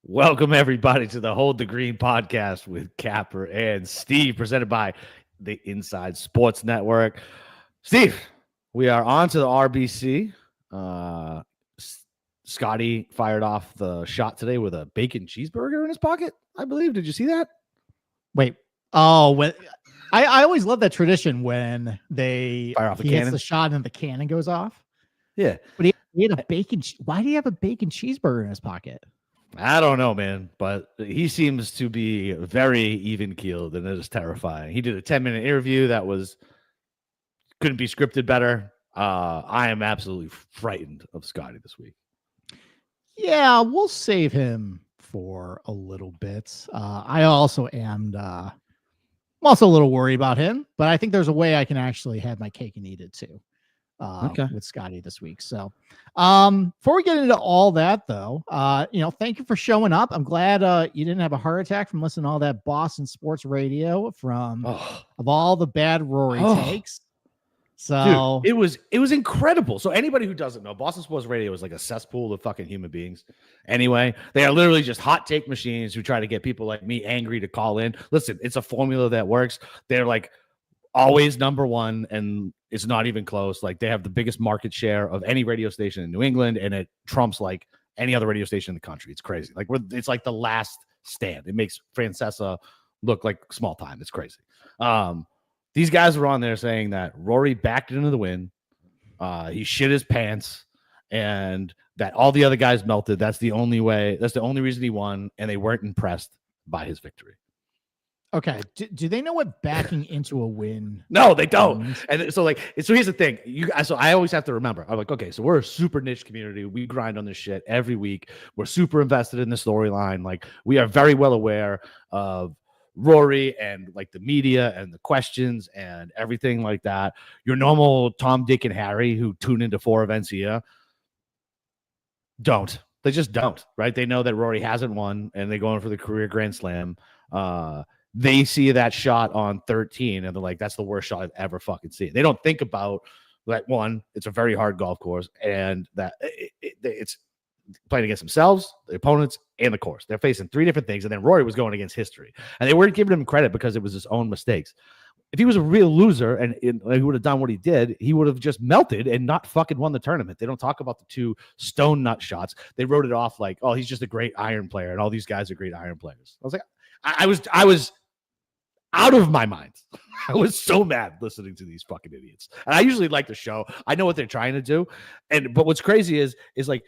Welcome, everybody, to the Hold the Green podcast with Capper and Steve, presented by the Inside Sports Network. Steve, we are on to the RBC. Scotty fired off the shot today with a bacon cheeseburger in his pocket, I believe. Did you see that? Wait. When I always love that tradition when they fire off the cannon. Hits the shot and the cannon goes off. Yeah. But he had a bacon. Why do you have a bacon cheeseburger in his pocket? I don't know, man, but he seems to be very even-keeled, and it is terrifying. He did a 10-minute interview that couldn't be scripted better. I am absolutely frightened of Scotty this week. Yeah, we'll save him for a little bit. I also am. I'm also a little worried about him, but I think there's a way I can actually have my cake and eat it too. With Scotty this week. So before we get into all that though, thank you for showing up. I'm glad you didn't have a heart attack from listening to all that Boston sports radio of all the bad Rory takes. So dude, it was incredible. So anybody who doesn't know, Boston sports radio is like a cesspool of fucking human beings. Anyway, they are literally just hot take machines who try to get people like me angry to call in. Listen, it's a formula that works. They're like always number one, and it's not even close. Like, they have the biggest market share of any radio station in New England, and it trumps like any other radio station in the country. It's crazy. Like, it's like the last stand. It makes Francesa look like small time. It's crazy. These guys were on there saying that Rory backed into the win. He shit his pants, and that all the other guys melted. That's the only way. That's the only reason he won, and they weren't impressed by his victory. Okay. Do they know what backing into a win? No, they don't. And so here's the thing. So I always have to remember. I'm like, okay, so we're a super niche community. We grind on this shit every week. We're super invested in the storyline. Like, we are very well aware of Rory and like the media and the questions and everything like that. Your normal Tom, Dick, and Harry who tune into 4 events a year don't. They just don't, right? They know that Rory hasn't won, and they're going for the career Grand Slam. They see that shot on 13 and they're like, that's the worst shot I've ever fucking seen. They don't think about that. One, it's a very hard golf course, and that it's playing against themselves, the opponents, and the course. They're facing 3 different things. And then Rory was going against history, and they weren't giving him credit because it was his own mistakes. If he was a real loser and he would have done what he did, he would have just melted and not fucking won the tournament. They don't talk about the 2 stone nut shots. They wrote it off like, oh, he's just a great iron player, and all these guys are great iron players. I was like, I was out of my mind. I was so mad listening to these fucking idiots. And I usually like the show. I know what they're trying to do. But what's crazy is like,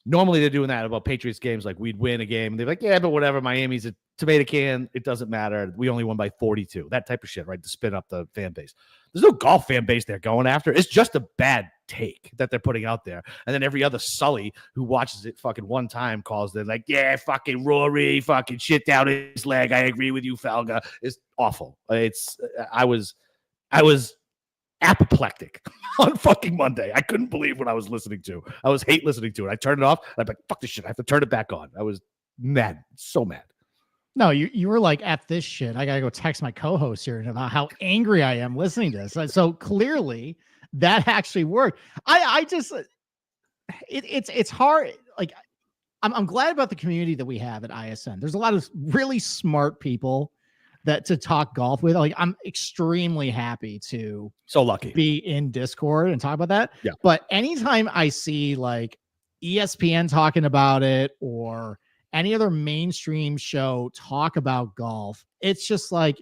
normally they're doing that about Patriots games. Like, we'd win a game and they're like, yeah, but whatever. Miami's a tomato can. It doesn't matter. We only won by 42. That type of shit, right? To spin up the fan base. There's no golf fan base they're going after. It's just a bad take that they're putting out there. And then every other Sully who watches it fucking one time calls them like, yeah, fucking Rory, fucking shit down his leg. I agree with you, Felga. It's awful. I was apoplectic on fucking Monday. I couldn't believe what I was listening to. I was hate listening to it. I turned it off. I'm like, fuck this shit. I have to turn it back on. I was mad. So mad. No, you were like, F this shit. I got to go text my co-host here about how angry I am listening to this. So clearly that actually worked. I just, it's hard. Like, I'm glad about the community that we have at ISN. There's a lot of really smart people to talk golf with. Like, I'm extremely happy to be in Discord and talk about that. Yeah. But anytime I see like ESPN talking about it or any other mainstream show talk about golf, it's just like,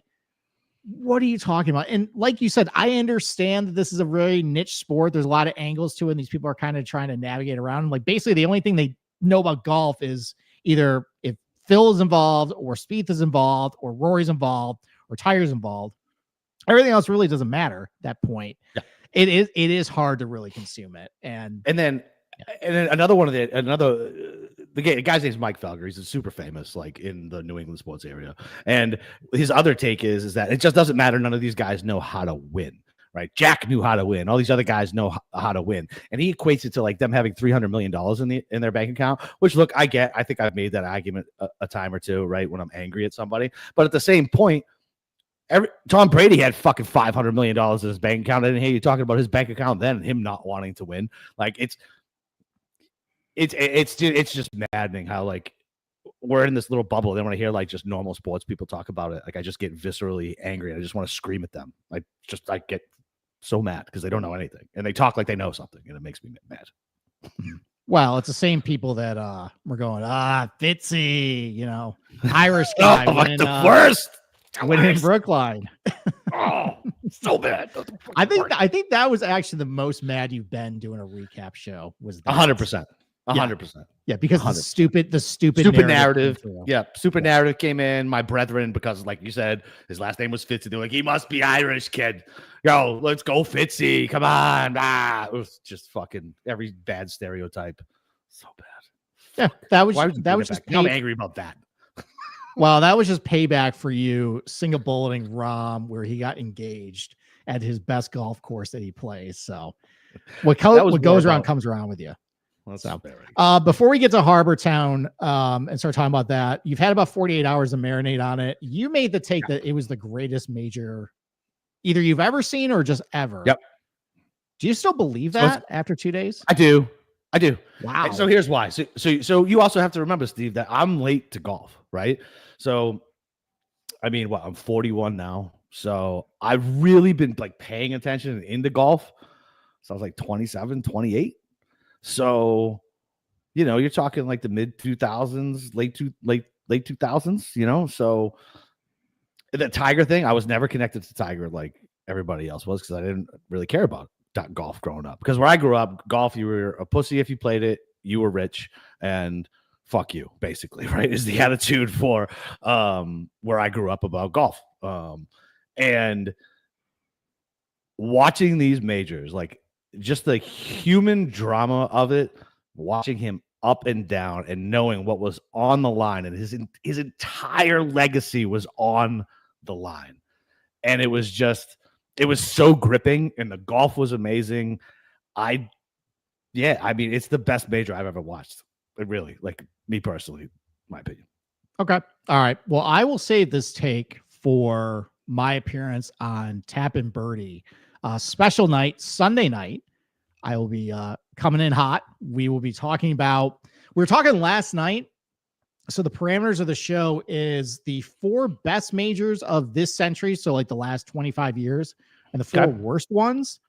what are you talking about? And like you said, I understand that this is a very niche sport. There's a lot of angles to it, and these people are kind of trying to navigate around. Like, basically the only thing they know about golf is either if Phil is involved or Spieth is involved or Rory's involved or Tiger's involved. Everything else really doesn't matter at that point. Yeah. It is hard to really consume it. And then another one of the guy's name is Mike Felger. He's super famous, like in the New England sports area. And his other take is that it just doesn't matter. None of these guys know how to win, right? Jack knew how to win. All these other guys know how to win. And he equates it to like them having $300 million in their bank account, which, look, I get. I think I've made that argument a time or two, right? When I'm angry at somebody. But at the same point, Tom Brady had fucking $500 million in his bank account. I didn't hear you talking about his bank account then and him not wanting to win. Like, it's just maddening how, like, we're in this little bubble. Then when I hear like just normal sports people talk about it, like I just get viscerally angry. I just want to scream at them. I get so mad because they don't know anything and they talk like they know something, and it makes me mad. Well, it's the same people that were going, Fitzy, you know, Irish guy. Like the worst. Winning in Brookline. Oh, so bad. I think that was actually the most mad you've been doing a recap show. Was 100%. 100%. Yeah, because 100%. the stupid narrative. Yeah, stupid narrative came in. My brethren, because like you said, his last name was Fitzy. They're like, he must be Irish, kid. Yo, let's go, Fitzy. Come on. It was just fucking every bad stereotype. So bad. Yeah, that was just. I'm angry about that. Well, that was just payback for you, single bulleting Rom, where he got engaged at his best golf course that he plays. So, what goes around comes around with you. So, before we get to Harbortown and start talking about that, you've had about 48 hours to marinate on it. You made the take that it was the greatest major either you've ever seen or just ever. Yep. Do you still believe that after 2 days? I do. Wow. And so here's why. So you also have to remember, Steve, that I'm late to golf, right? So, I mean, I'm 41 now. So I've really been like paying attention into golf. So I was like 27, 28. So, you know, you're talking like the mid 2000s, late 2000s, you know? So the Tiger thing, I was never connected to Tiger like everybody else was because I didn't really care about golf growing up. Because where I grew up, golf, you were a pussy if you played it, you were rich, and fuck you, basically, right? Is the attitude for where I grew up about golf. And watching these majors, like just the human drama of it, watching him up and down and knowing what was on the line, and his entire legacy was on the line. And it was so gripping, and the golf was amazing. I mean, it's the best major I've ever watched. It really, like me personally, my opinion. Okay. All right. Well, I will save this take for my appearance on Tap and Birdie. Special night, Sunday night. I will be coming in hot. We will be talking about, we were talking last night. So the parameters of the show is the 4 best majors of this century. So like the last 25 years and the 4 worst ones.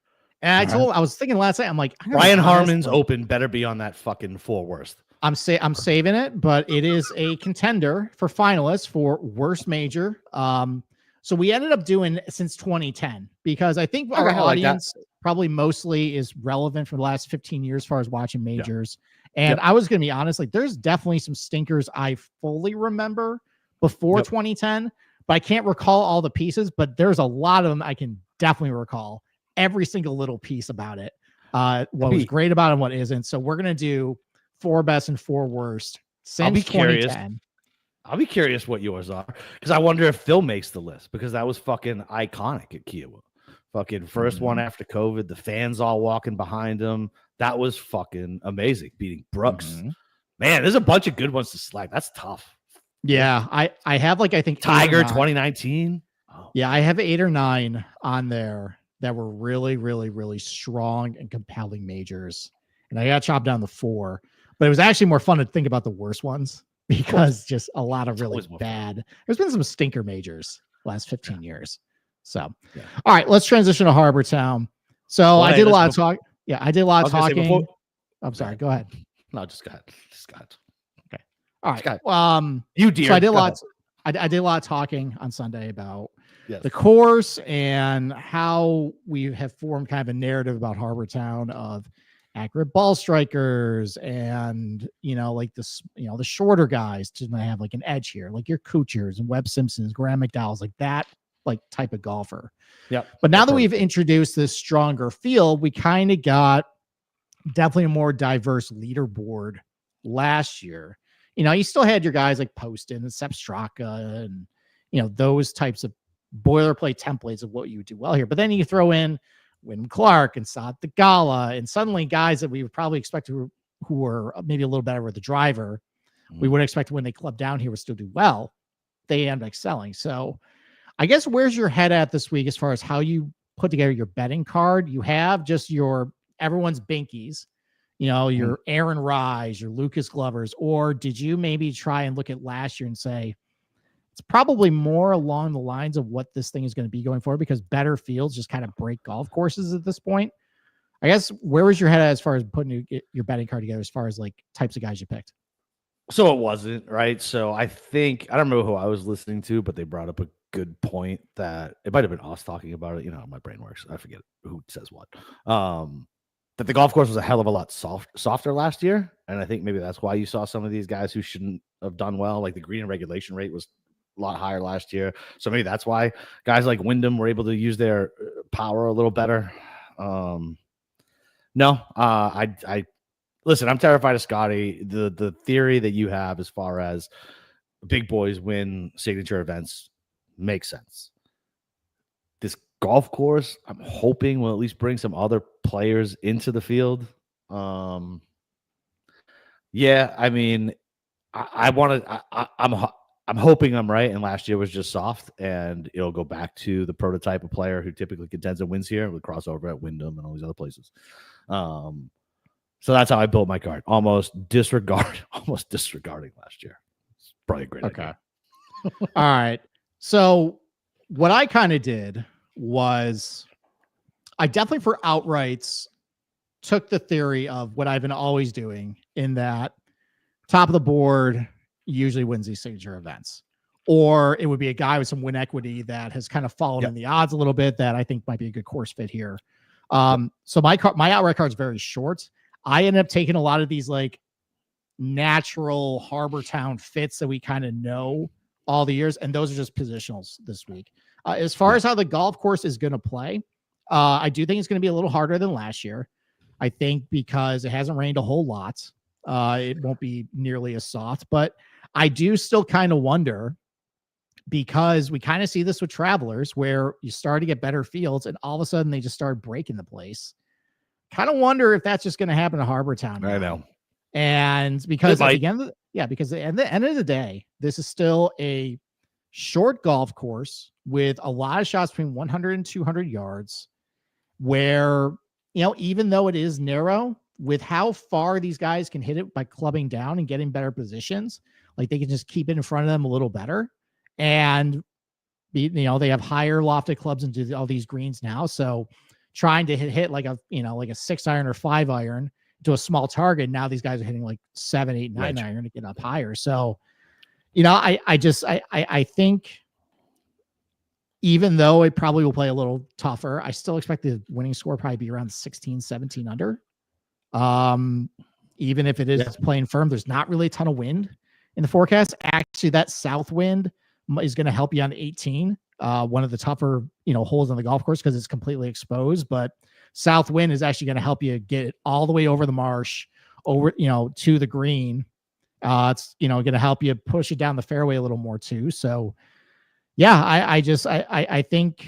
And I was thinking last night, I'm like, Ryan Harmon's Open better be on that fucking 4 worst. I'm saving it, but it is a contender for finalists for worst major. So we ended up doing since 2010 because I think our audience probably mostly is relevant for the last 15 years as far as watching majors. Yeah. And I was going to be honest, like there's definitely some stinkers I fully remember before 2010, but I can't recall all the pieces, but there's a lot of them I can definitely recall every single little piece about it. What was great about it and what isn't. So we're going to do 4 best and 4 worst since 2010. I'll be curious what yours are because I wonder if Phil makes the list because that was fucking iconic at Kiowa. Fucking first one after COVID, the fans all walking behind him. That was fucking amazing. Beating Brooks. Man, there's a bunch of good ones to select. That's tough. Yeah, I have like I think Tiger 2019. Oh. Yeah, I have 8 or 9 on there that were really, really, really strong and compelling majors. And I got chopped down to 4. But it was actually more fun to think about the worst ones because just a lot of really bad. There's been some stinker majors last 15 years. So, all right, let's transition to Harbortown. So I did a lot of talk. Yeah, I did a lot of talking. I'm sorry. Go ahead. No, just go ahead. Okay. All right. You dear. So I did a lot. I did a lot of talking on Sunday about the course and how we have formed kind of a narrative about Harbortown of accurate ball strikers and, you know, like this, you know, the shorter guys to have like an edge here, like your Kuchers and Webb Simpsons, Graham McDowell's, like that, like type of golfer. Yeah. But now that we've introduced this stronger field, we kind of got definitely a more diverse leaderboard last year. You know, you still had your guys like Poston and Sepp Straka and, you know, those types of boilerplate templates of what you would do well here. But then you throw in Wyndham Clark and Saad Gala, and suddenly guys that we would probably expect who were maybe a little better with the driver, we wouldn't expect when they club down here would still do well. They end up excelling. So I guess where's your head at this week as far as how you put together your betting card? You have just your everyone's binkies. your Aaron Rye's, your Lucas Glovers, or did you maybe try and look at last year and say it's probably more along the lines of what this thing is going to be going forward, because better fields just kind of break golf courses at this point? I guess, where was your head at as far as putting your betting card together, as far as like types of guys you picked? So it wasn't, right? So I think, I don't remember who I was listening to, but they brought up a good point that it might have been us talking about it. You know how my brain works. I forget who says what. That the golf course was a hell of a lot softer last year. And I think maybe that's why you saw some of these guys who shouldn't have done well. Like the green and regulation rate was a lot higher last year. So maybe that's why guys like Wyndham were able to use their power a little better. I listen, I'm terrified of Scotty. The theory that you have as far as big boys win signature events makes sense. This golf course, I'm hoping, will at least bring some other players into the field. Yeah, I mean, I'm hoping I'm right, and last year was just soft, and it'll go back to the prototype of player who typically contends and wins here with crossover at Wyndham and all these other places. So that's how I built my card. Almost disregarding last year. It's probably a great idea. All right. So what I kind of did was I definitely for outrights took the theory of what I've been always doing, in that top of the board usually wins these signature events, or it would be a guy with some win equity that has kind of fallen in the odds a little bit that I think might be a good course fit here. So my outright card is very short. I ended up taking a lot of these like natural Harbortown fits that we kind of know all the years, and those are just positionals this week. As far as how the golf course is going to play, I do think it's going to be a little harder than last year. I think because it hasn't rained a whole lot, it won't be nearly as soft, but I do still kind of wonder, because we kind of see this with Travelers where you start to get better fields and all of a sudden they just start breaking the place. Kind of wonder if that's just going to happen to Harbortown now. I know. And because at the end of the day, this is still a short golf course with a lot of shots between 100 and 200 yards, where, even though it is narrow, with how far these guys can hit it by clubbing down and getting better positions, like they can just keep it in front of them a little better. And, they have higher lofted clubs into all these greens now. So trying to hit like a 6-iron or 5-iron to a small target. Now these guys are hitting like 7, 8, 9 iron to get up higher. So, I think even though it probably will play a little tougher, I still expect the winning score probably be around 16, 17 under. Even if it is playing firm, there's not really a ton of wind in the forecast. Actually, that south wind is going to help you on 18. One of the tougher, holes on the golf course because it's completely exposed, but south wind is actually going to help you get it all the way over the marsh, over, to the green. It's, going to help you push it down the fairway a little more too. So yeah, I think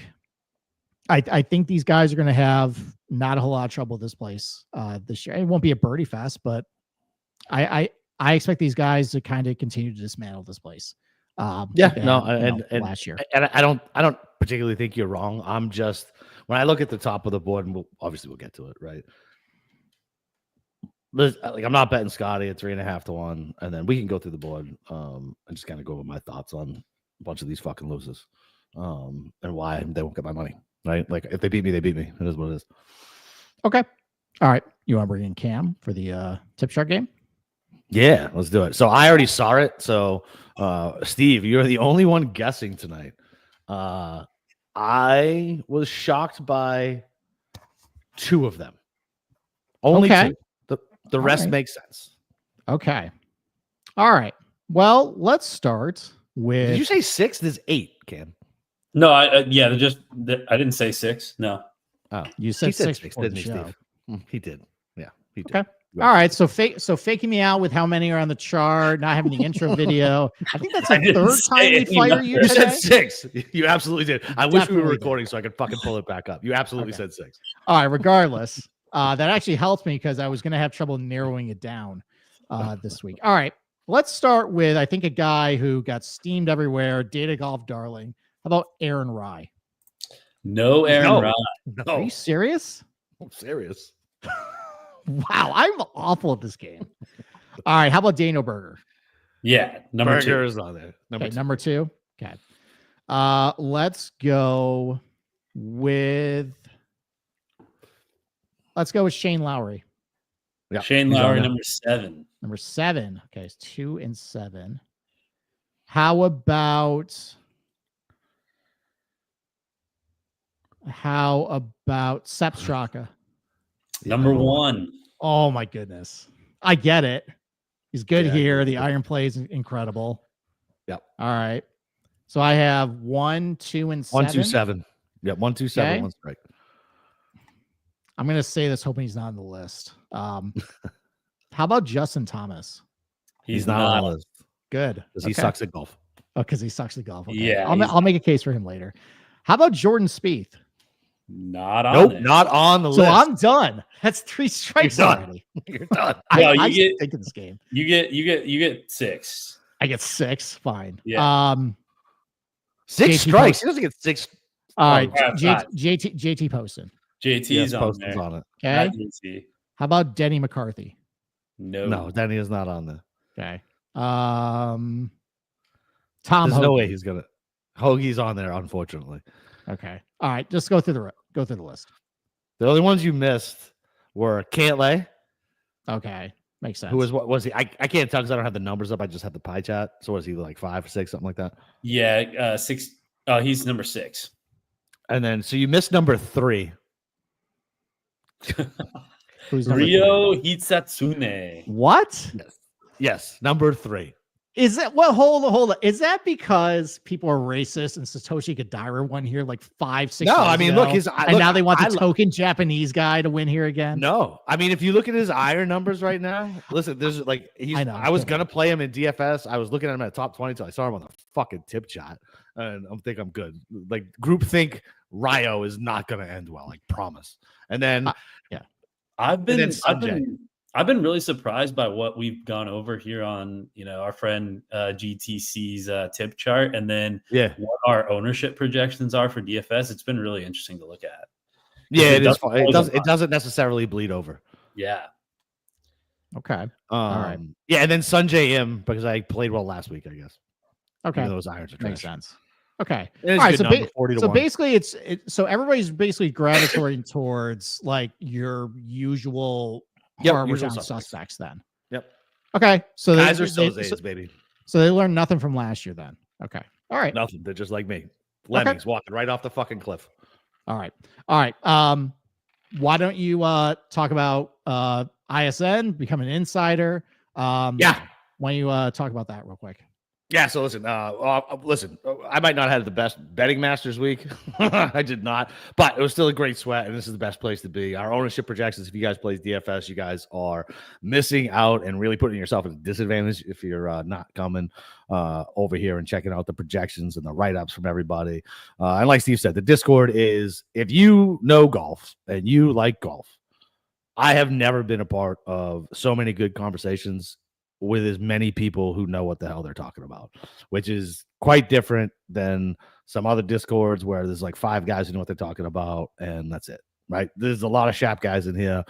these guys are going to have not a whole lot of trouble with this place this year. It won't be a birdie fest, but I expect these guys to kind of continue to dismantle this place. Last year, and I don't particularly think you're wrong. I'm just, when I look at the top of the board, and we'll get to it, right? I'm not betting Scotty at 3.5 to 1, and then we can go through the board and just kind of go over my thoughts on a bunch of these fucking losers and why they won't get my money, right? Like if they beat me, they beat me. It is what it is. Okay, all right. You want to bring in Cam for the tip shark game? Yeah, let's do it. So I already saw it. So Steve, you're the only one guessing tonight. I was shocked by 2 of them. Only 2. The rest makes sense. Okay. All right. Well, let's start with. Did you say 6? There's 8, Cam. No, I didn't say 6. No. Oh, you said 6, didn't he, Steve? He did. Yeah, he did. Okay. All right. So faking me out with how many are on the chart, not having the intro video. I think that's the third time we fire you today. You said 6. You absolutely did. I wish we were recording so I could fucking pull it back up. You absolutely said 6. All right. Regardless, that actually helped me because I was going to have trouble narrowing it down this week. All right. Let's start with, I think, a guy who got steamed everywhere, data golf darling. How about Aaron Rye? No, Aaron Rye. No. Are you serious? I'm serious. Wow, I'm awful at this game. All right, how about Daniel Berger? Yeah, number Burger two. is on there. Number two. Okay. Let's go with Shane Lowry. Yeah, Shane he's on Lowry, there. number 7. Number 7. Okay, it's 2 and 7. How about Sepp Straka? Number 1. Oh my goodness. I get it. He's good Yeah, here. The iron play is incredible. Yep. All right. So I have 1, 2, and 7. 1, 2, 7. Yep. 1, 2, 7. Okay. One strike. I'm gonna say this, hoping he's not on the list. How about Justin Thomas? He's not on the list Good. because he sucks at golf. Oh, because he sucks at golf. Okay. Yeah, I'll make a case for him later. How about Jordan Spieth? Not on Nope, there. not on the So list. I'm done. That's 3 strikes You're done. already. You're done. Well, I you think of this game. You get 6. I get 6. Fine. Yeah. 6 JT strikes. Post- He doesn't get 6. All right. Yeah, JT Poston. JT's Yes, on Poston's there. on it. Okay. Not JT. How about Denny McCarthy? No, Denny is not on there. Okay. Tom There's no Hoagie. way he's gonna. Hoagie's on there, unfortunately. Okay. All right. Just go through the list. The only ones you missed were Cantlay, Okay. Makes sense. who was he? I can't tell because I don't have the numbers up. I just have the pie chart. So was he like 5 or 6, something like that? Yeah, 6. Oh, he's number 6. And then so you missed number 3. Who's number Ryo 3? Hitsatsune. What? Yes, number 3. Is that what? Hold on. Is that because people are racist and Satoshi Kodaira won here like 5, 6 No, years I mean, ago, look, and now they want the token Japanese guy to win here again? No, I mean, if you look at his iron numbers right now, listen, there's like I was gonna play him in DFS. I was looking at him at top 20 until I saw him on the fucking tip shot, and I'm good. Like groupthink Ryo is not gonna end well, I promise. And then I've been really surprised by what we've gone over here on our friend GTC's tip chart, and then what our ownership projections are for DFS. It's been really interesting to look at. Yeah, it doesn't necessarily bleed over. Yeah. Okay. All right. Yeah, and then Sanjay M because I played well last week, I guess. Okay. Those irons are trash. Makes sense. Okay. All right. So, 40 to so 1. basically, so everybody's basically gravitating towards like your usual Harbortown suspects then. Yep. Okay. So guys are Sozays, baby. So they learned nothing from last year then. Okay. All right. Nothing. They're just like me. Lemmings walking right off the fucking cliff. All right. Why don't you talk about ISN, become an insider? Why don't you talk about that real quick? Yeah, so listen, I might not have had the best betting masters week. I did not, but it was still a great sweat, and this is the best place to be. Our ownership projections, if you guys play DFS, you guys are missing out and really putting yourself at a disadvantage if you're not coming over here and checking out the projections and the write-ups from everybody. And like Steve said, the Discord is, if you know golf and you like golf, I have never been a part of so many good conversations with as many people who know what the hell they're talking about, which is quite different than some other Discords where there's like 5 guys who know what they're talking about, and that's it, right? There's a lot of sharp guys in here.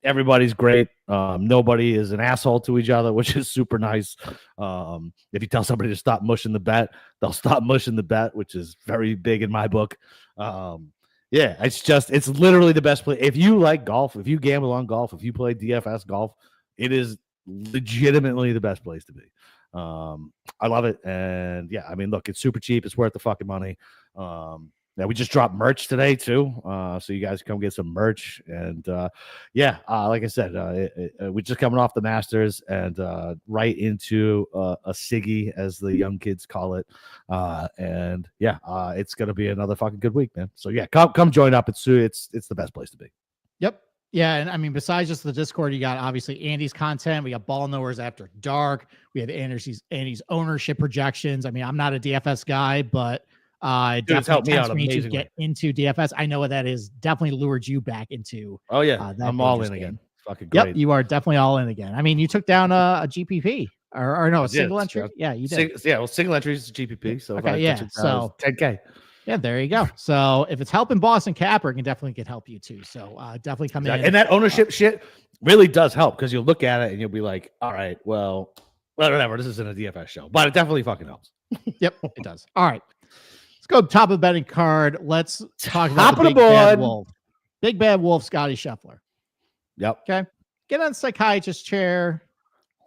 Everybody's great. Nobody is an asshole to each other, which is super nice. If you tell somebody to stop mushing the bet, they'll stop mushing the bet, which is very big in my book. It's literally the best play. If you like golf, if you gamble on golf, if you play DFS golf, it is legitimately the best place to be. I love it. And yeah, I mean, look, it's super cheap. It's worth the fucking money. We just dropped merch today too. So you guys come get some merch. And like I said, we're just coming off the Masters and right into a Siggy, as the young kids call it. It's gonna be another fucking good week, man. So yeah, come join up. It's the best place to be. Yep. Yeah, and I mean, besides just the Discord, you got obviously Andy's content. We got Ball Knowers After Dark. We have Andy's ownership projections. I mean, I'm not a DFS guy, but it definitely tempts me to get into DFS. I know what that is. Definitely lured you back into. Oh yeah, I'm all in again. Fucking great. Yep, you are definitely all in again. I mean, you took down a GPP or no, a single entry. Yeah, you did. Single entry is GPP. So okay, yeah, so 10K. Yeah, there you go. So if it's helping Boston Capper, it can definitely help you too. So definitely come in. And that ownership shit really does help because you'll look at it and you'll be like, all right, well, whatever. This isn't a DFS show, but it definitely fucking helps. Yep, it does. All right. Let's go top of the betting card. Let's talk about the big bad wolf. Big bad wolf, Scotty Scheffler. Yep. Okay. Get on the psychiatrist chair.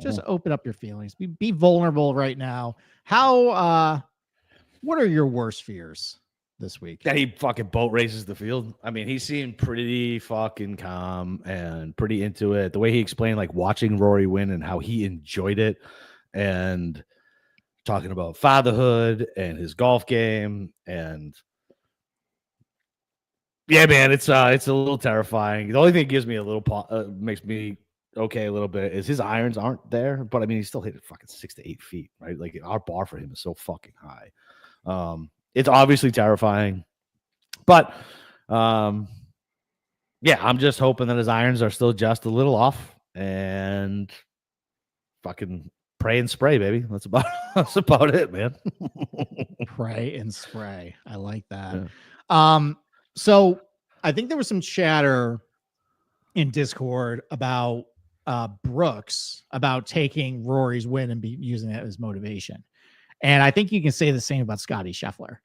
Just open up your feelings. Be vulnerable right now. What are your worst fears this week? That he fucking boat races the field. I mean, he seemed pretty fucking calm and pretty into it. The way he explained, like, watching Rory win and how he enjoyed it, and talking about fatherhood and his golf game. And yeah, man, it's a little terrifying. The only thing that gives me a little makes me okay a little bit is his irons aren't there, but I mean, he still hit it fucking 6 to 8 feet, right? Like, our bar for him is so fucking high. It's obviously terrifying, but yeah, I'm just hoping that his irons are still just a little off, and fucking pray and spray, baby. That's about it, man. Pray and spray. I like that. Yeah. So I think there was some chatter in Discord about Brooks about taking Rory's win and using it as motivation. And I think you can say the same about Scotty Scheffler.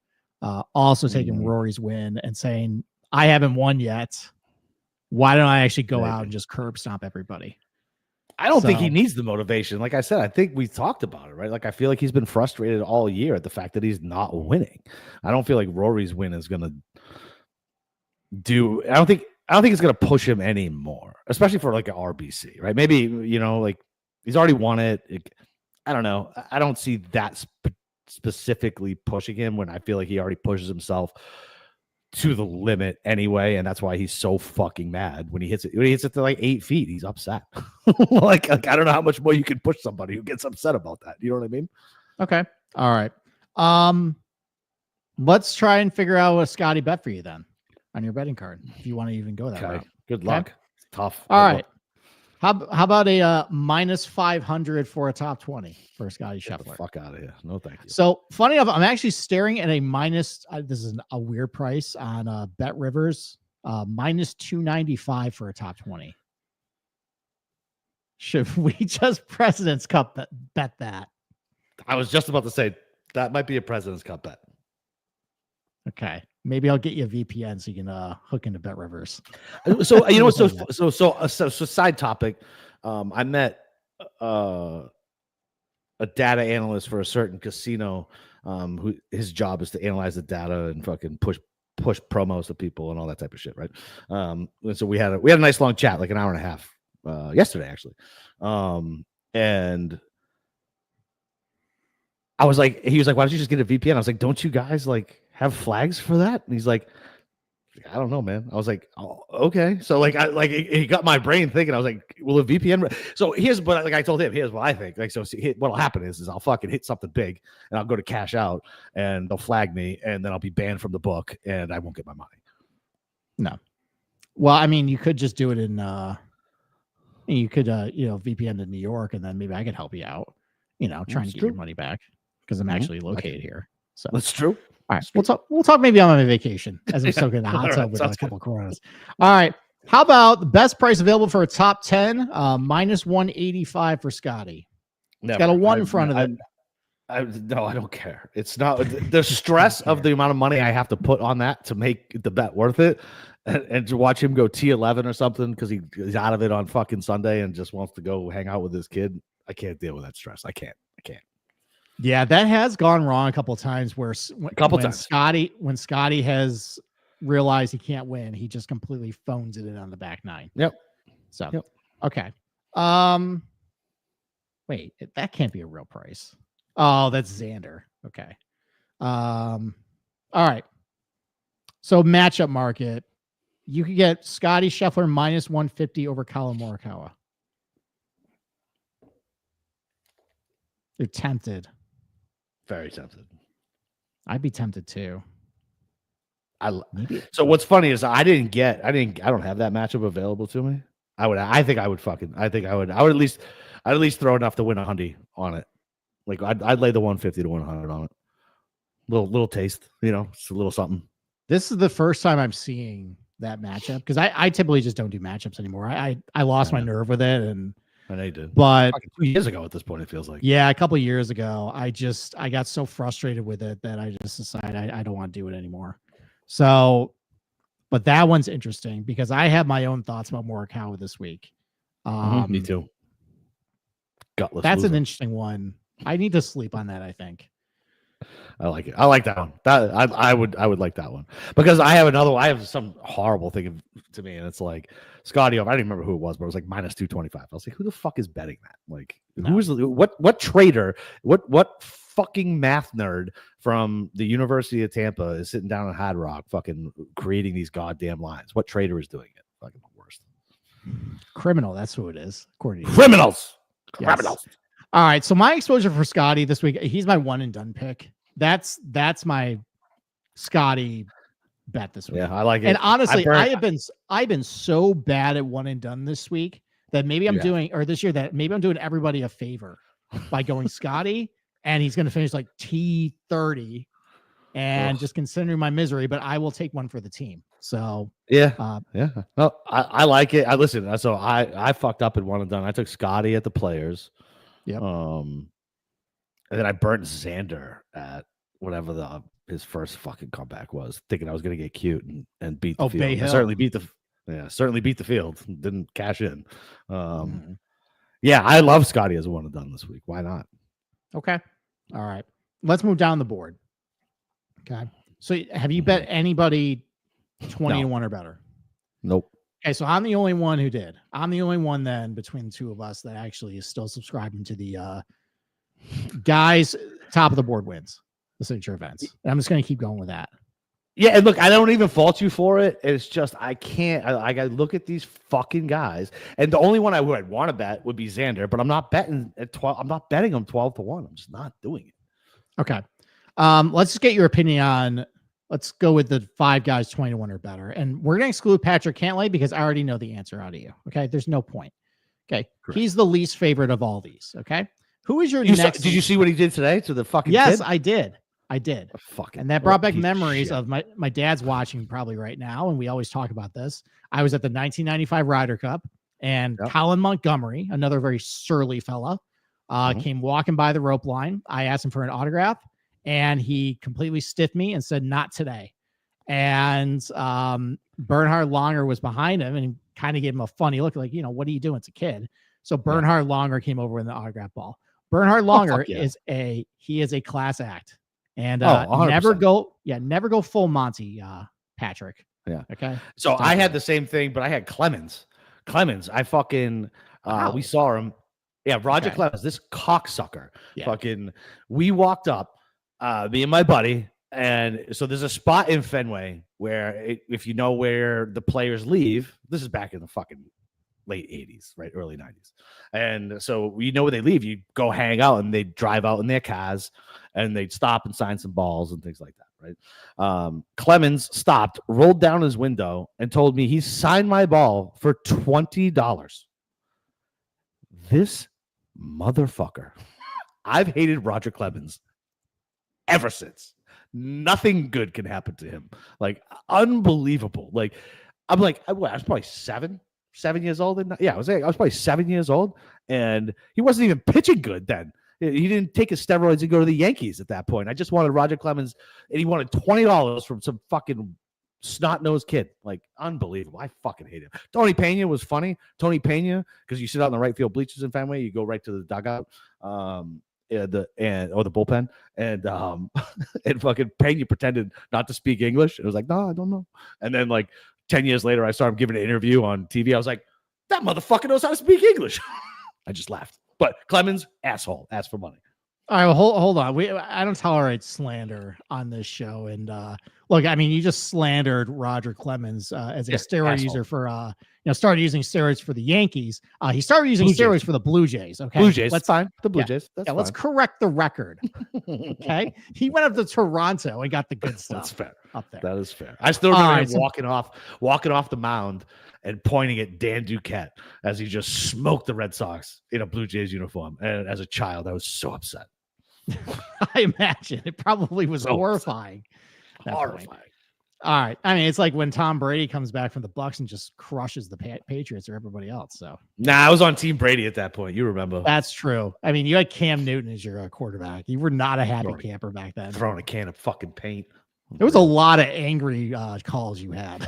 Also taking Rory's win and saying, I haven't won yet. Why don't I actually go out and just curb stomp everybody? I don't think he needs the motivation. Like I said, I think we talked about it, right? Like, I feel like he's been frustrated all year at the fact that he's not winning. I don't feel like Rory's win is going to I don't think it's going to push him anymore, especially for like an RBC, right? Maybe, like, he's already won it. I don't know. I don't see that specifically pushing him when I feel like he already pushes himself to the limit anyway, and that's why he's so fucking mad when he hits it. When he hits it to like 8 feet, he's upset. like I don't know how much more you can push somebody who gets upset about that. You know what I mean? Okay. All right. Let's try and figure out what Scotty bet for you then on your betting card, if you want to even go that route. Good luck. It's tough. All right. How about a minus 500 for a top 20 for Scotty Scheffler? Get the fuck out of here. No, thank you. So funny enough, I'm actually staring at a minus. This is a weird price on Bet Rivers, minus 295 for a top 20. Should we just President's Cup bet that? I was just about to say that might be a President's Cup bet. Okay. Maybe I'll get you a VPN so you can hook into Bet Rivers. So so side topic. I met a data analyst for a certain casino who his job is to analyze the data and fucking push promos to people and all that type of shit, right? And so we had a nice long chat, like an hour and a half yesterday, actually. And he was like, why don't you just get a VPN? I was like, don't you guys like have flags for that? And he's like, I don't know, man. I was like, oh, okay. So he got my brain thinking. I was like, well, a VPN. So here's what, like I told him, here's what I think. Like, so what'll happen is I'll fucking hit something big and I'll go to cash out and they'll flag me and then I'll be banned from the book and I won't get my money. No. Well, I mean, you could just do it in, you could, VPN to New York and then maybe I could help you out, trying to get your money back because I'm actually located here. So that's true. All right, we'll talk maybe on my vacation as I'm soaking in the hot tub with a couple of Coronas. All right, how about the best price available for a top 10? Minus 185 for Scotty. It's got a 1 in front of it. No, I don't care. It's not the stress of the amount of money I have to put on that to make the bet worth it, and to watch him go T11 or something because he's out of it on fucking Sunday and just wants to go hang out with his kid. I can't deal with that stress. I can't. Yeah, that has gone wrong a couple of times when Scotty has realized he can't win, he just completely phones it in on the back nine. Yep. So, okay. Wait, that can't be a real price. Oh, that's Xander. Okay. All right. So matchup market, you could get Scotty Scheffler minus 150 over Colin Morikawa. You're tempted. Very tempted. I'd be tempted too. So what's funny is I don't have that matchup available to me. I think I would at least throw enough to win $100 on it. Like I'd lay the 150 to 100 on it. Little taste, it's a little something. This is the first time I'm seeing that matchup because I typically just don't do matchups anymore. I lost my nerve with it, and I know you did. But 2 years ago at this point, it feels like. Yeah, a couple of years ago, I got so frustrated with it that I just decided I don't want to do it anymore. So, but that one's interesting because I have my own thoughts about Morikawa this week. Me too. Gutless. That's loser. an interesting one. I need to sleep on that, I think. I like it. I like that one. I would like that one because I have another one. I have some horrible thing to me, and it's like Scotty. I don't even remember who it was, but it was like minus 225. I was like, who the fuck is betting that? Like, who is what trader? What fucking math nerd from the University of Tampa is sitting down on Hard Rock, fucking creating these goddamn lines? What trader is doing it? Fucking the worst. Criminal. That's who it is. According to Criminals. Yes. Criminals. All right. So my exposure for Scotty this week, he's my one and done pick. That's my Scotty bet this week. Yeah, I like it. And honestly, I've been so bad at one and done this week that maybe I'm doing, or this year, that maybe I'm doing everybody a favor by going Scotty, and he's going to finish like T30 and just considering my misery, but I will take one for the team. So yeah. No, I like it. Listen. So I fucked up at one and done. I took Scotty at the Players. Yep. And then I burnt Xander at whatever his first fucking comeback was, thinking I was going to get cute and beat the field. I certainly beat the field. Didn't cash in. Yeah, I love Scotty as a one and done this week. Why not? Okay. All right. Let's move down the board. Okay. So have you bet anybody 20-1 or better? Nope. Okay, so I'm the only one who did. I'm the only one then between the two of us that actually is still subscribing to the guys top of the board wins the signature events. And I'm just going to keep going with that. Yeah, and look, I don't even fault you for it. It's just I can't. I got to look at these fucking guys, and the only one I would want to bet would be Xander, but I'm not betting at 12. I'm not betting him 12-1. I'm just not doing it. Okay, let's just get your opinion on. Let's go with the 5 guys 20-1 or better, and we're going to exclude Patrick Cantlay because I already know the answer out of you. Okay, there's no point. Okay, correct. He's the least favorite of all these. Okay, who is your next? Did you see what he did today to the fucking? Yes, kid? I did. And that brought back memories of my dad's watching probably right now. And we always talk about this. I was at the 1995 Ryder Cup, and Colin Montgomery, another very surly fella, came walking by the rope line. I asked him for an autograph, and he completely stiffed me and said, "Not today." And Bernhard Langer was behind him, and he kind of gave him a funny look, like, what are you doing? It's a kid. So Bernhard Langer came over in the autograph ball. Bernhard Langer is a class act. And never go full Monty, Patrick. Yeah. Okay. So I had the same thing, but I had Clemens. I fucking we saw him. Yeah, Roger Clemens, this cocksucker. Yeah. Fucking we walked up, me and my buddy, and so there's a spot in Fenway where if you know where the players leave, this is back in the fucking late 80s, right? Early 90s. And so we know where they leave. You go hang out, and they drive out in their cars, and they'd stop and sign some balls and things like that, right? Clemens stopped, rolled down his window, and told me he signed my ball for $20. This motherfucker. I've hated Roger Clemens ever since. Nothing good can happen to him. Like, unbelievable. Like, I'm like, I was probably 7 years old. I was probably 7 years old, and he wasn't even pitching good then. He didn't take his steroids and go to the Yankees at that point. I just wanted Roger Clemens, and he wanted $20 from some fucking snot-nosed kid. Like, unbelievable. I fucking hate him. Tony Pena was funny. Tony Pena, because you sit out in the right field bleachers in Fenway, you go right to the dugout, or the bullpen, and and fucking Pena pretended not to speak English. It was like, no, I don't know. And then like 10 years later, I saw him giving an interview on TV. I was like, that motherfucker knows how to speak English. I just laughed. But Clemens, asshole, asked for money. All right, well, hold on. I don't tolerate slander on this show. And look, I mean, you just slandered Roger Clemens as a steroid user for, started using steroids for the Yankees. He started using steroids for the Blue Jays. Okay, Blue Jays. That's fine. The Blue Jays. That's fine. Let's correct the record. Okay, he went up to Toronto and got the good stuff. That's fair. Up there. That is fair. I still remember him walking off the mound and pointing at Dan Duquette as he just smoked the Red Sox in a Blue Jays uniform. And as a child, I was so upset. I imagine it probably was horrifying. Horrifying. All right. I mean, it's like when Tom Brady comes back from the Bucs and just crushes the Patriots or everybody else. So, I was on Team Brady at that point. You remember? That's true. I mean, you had Cam Newton as your quarterback. You were not a happy camper back then. Throwing a can of fucking paint. There was a lot of angry calls you had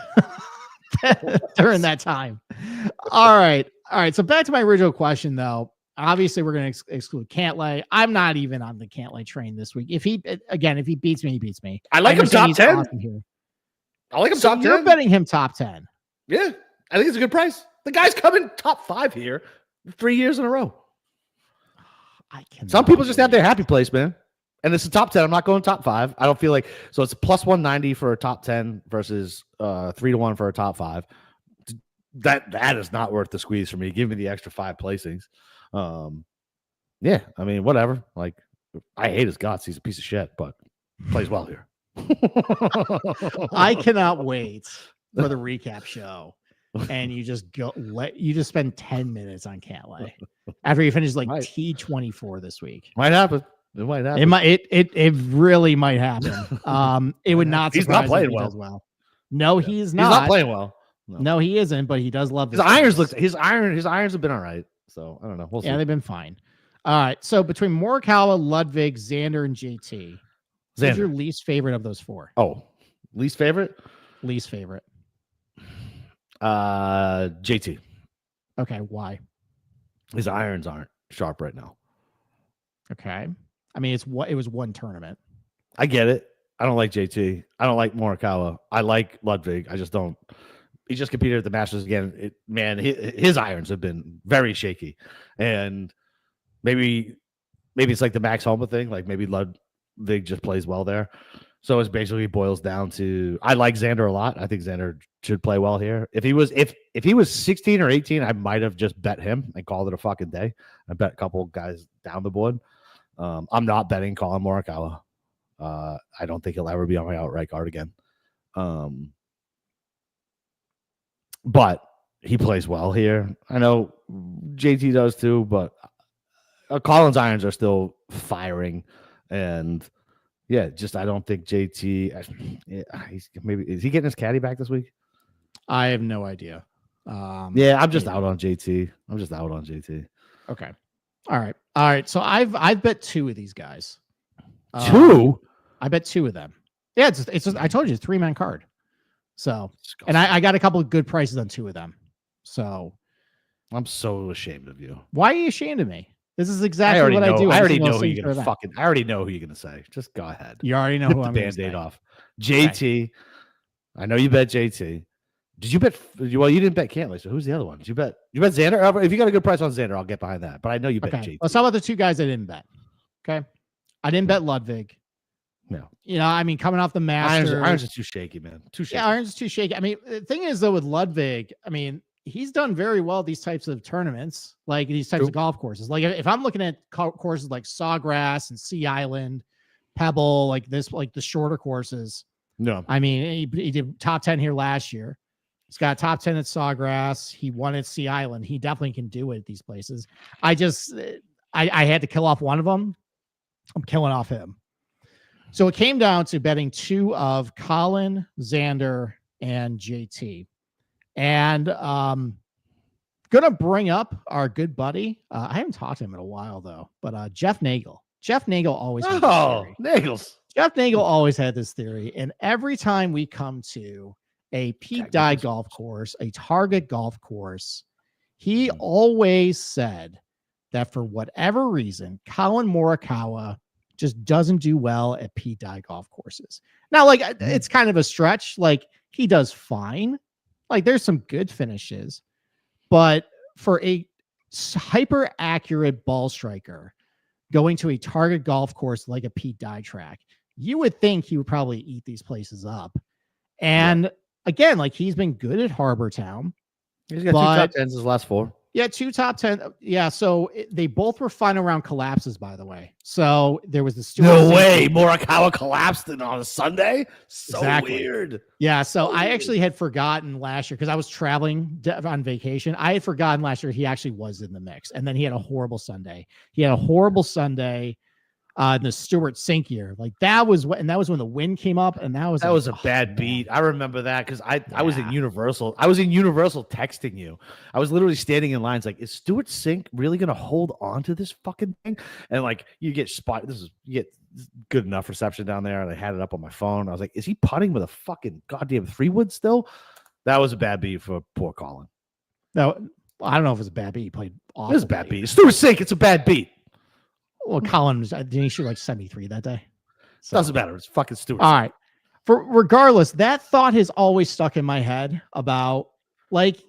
during that time. All right. So back to my original question, though. Obviously, we're going to exclude Cantlay. I'm not even on the Cantlay train this week. If he beats me, he beats me. I like him top 10. Awesome. I like him top 10. You're betting him top 10. Yeah, I think it's a good price. The guy's coming top 5 here 3 years in a row. Some people just have their happy place, man. And it's a top 10. I'm not going top 5. I don't feel like so. It's plus 190 for a top 10 versus 3-1 for a top 5. That is not worth the squeeze for me. Give me the extra 5 placings. Yeah, I mean, whatever. Like, I hate his guts. He's a piece of shit, but plays well here. I cannot wait for the recap show, and you just spend 10 minutes on Cantlay after you finish like T24 this week. Might happen. It might happen. It really might happen. It would not. He's not playing well. No, he's not. He's not playing well. No, he isn't. But he does love his irons. His irons have been all right. So I don't know. We'll see. Yeah, they've been fine. All right. So between Morikawa, Ludwig, Xander, and JT. Who's your least favorite of those 4? Oh, least favorite? Least favorite. JT. Okay, why? His irons aren't sharp right now. Okay. I mean, it was one tournament. I get it. I don't like JT. I don't like Morikawa. I like Ludwig. I just don't. He just competed at the Masters again. His irons have been very shaky. And maybe it's like the Max Homa thing. Like maybe Ludwig just plays well there. So it basically boils down to I like Xander a lot. I think Xander should play well here. If he was 16 or 18, I might have just bet him and called it a fucking day. I bet a couple guys down the board. I'm not betting Colin Morikawa. I don't think he'll ever be on my outright card again. But he plays well here. I know JT does too, but Colin's irons are still firing. And yeah, just I don't think JT. Is he getting his caddy back this week? I have no idea. Yeah, I'm just out on JT. Okay. All right. So I've bet 2 of these guys. 2? I bet 2 of them. Yeah, it's just I told you it's a 3-man card. So and I got a couple of good prices on 2 of them. So I'm so ashamed of you. Why are you ashamed of me? This is exactly what I do. I already know who you're gonna I already know who you're gonna say. Just go ahead. You already know who I'm gonna Band-Aid off. JT. Okay. I know you bet JT. Did you bet? Well, you didn't bet Cantlay. So who's the other one? Did you bet Xander? If you got a good price on Xander, I'll get behind that. But I know you bet JT. Let's talk about the 2 guys I didn't bet. Okay, I didn't bet Ludwig. No. I mean, coming off the Masters. Irons are too shaky, man. Too shaky. Yeah, irons are too shaky. I mean, the thing is, though, with Ludwig, I mean, he's done very well at these types of tournaments, like these types of golf courses. Like if I'm looking at courses like Sawgrass and Sea Island, Pebble, like the shorter courses. No. I mean, he did top 10 here last year. He's got top 10 at Sawgrass. He won at Sea Island. He definitely can do it at these places. I had to kill off one of them. I'm killing off him. So it came down to betting 2 of Colin, Xander, and JT. And gonna bring up our good buddy. I haven't talked to him in a while though, but Jeff Nagel. Jeff Nagel always had this theory. Nagels. Jeff Nagel always had this theory, and every time we come to a Pete Dye golf course, a Target golf course, he always said that for whatever reason, Colin Morikawa just doesn't do well at Pete Dye golf courses. Now, like it's kind of a stretch. Like he does fine. Like there's some good finishes, but for a hyper accurate ball striker going to a Target golf course like a Pete Dye track, you would think he would probably eat these places up. And again, like he's been good at Harbortown. He's got 2 top 10s his last 4. Yeah, 2 top 10. Yeah, so they both were fine around collapses, by the way. So there was the No way, Morikawa collapsed on a Sunday? So weird. Yeah, so I actually had forgotten last year because I was traveling on vacation. I had forgotten last year he actually was in the mix, and then he had a horrible Sunday. in the Stewart Sink year. Like that was when the wind came up, and that was a bad beat. I remember that because I was in Universal. I was in Universal texting you. I was literally standing in lines like, is Stewart Sink really gonna hold on to this fucking thing? And like you get good enough reception down there, and I had it up on my phone. I was like, is he putting with a fucking goddamn 3-wood still? That was a bad beat for poor Colin. No, I don't know if it was a bad beat. He played awful. It was a bad beat. Stewart Sink, it's a bad beat. Well, Colin didn't he shoot like 73 that day? So. Doesn't matter. It's fucking Stewart. All right. Regardless, that thought has always stuck in my head about like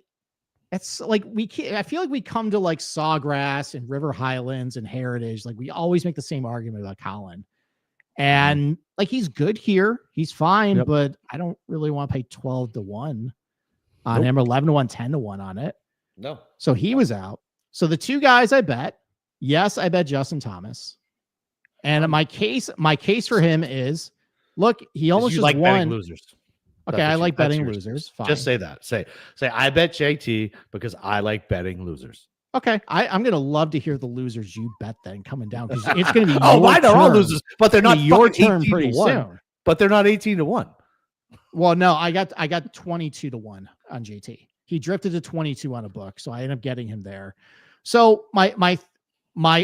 it's like I feel like we come to like Sawgrass and River Highlands and Heritage. Like we always make the same argument about Colin. And like he's good here. He's fine, but I don't really want to pay 12-1 on him or 11-1, 10-1 on it. No. So he was out. So the two guys I bet. Yes, I bet Justin Thomas. And my case for him is, look, he almost just won. Losers. Okay, I like betting losers. Fine. Just say that. Say I bet JT because I like betting losers. Okay, I'm gonna love to hear the losers you bet then coming down because it's gonna be why they're all losers, but they're not your turn pretty soon. But they're not 18-1. Well, no, I got 22-1 on JT. He drifted to 22 on a book, so I ended up getting him there. So my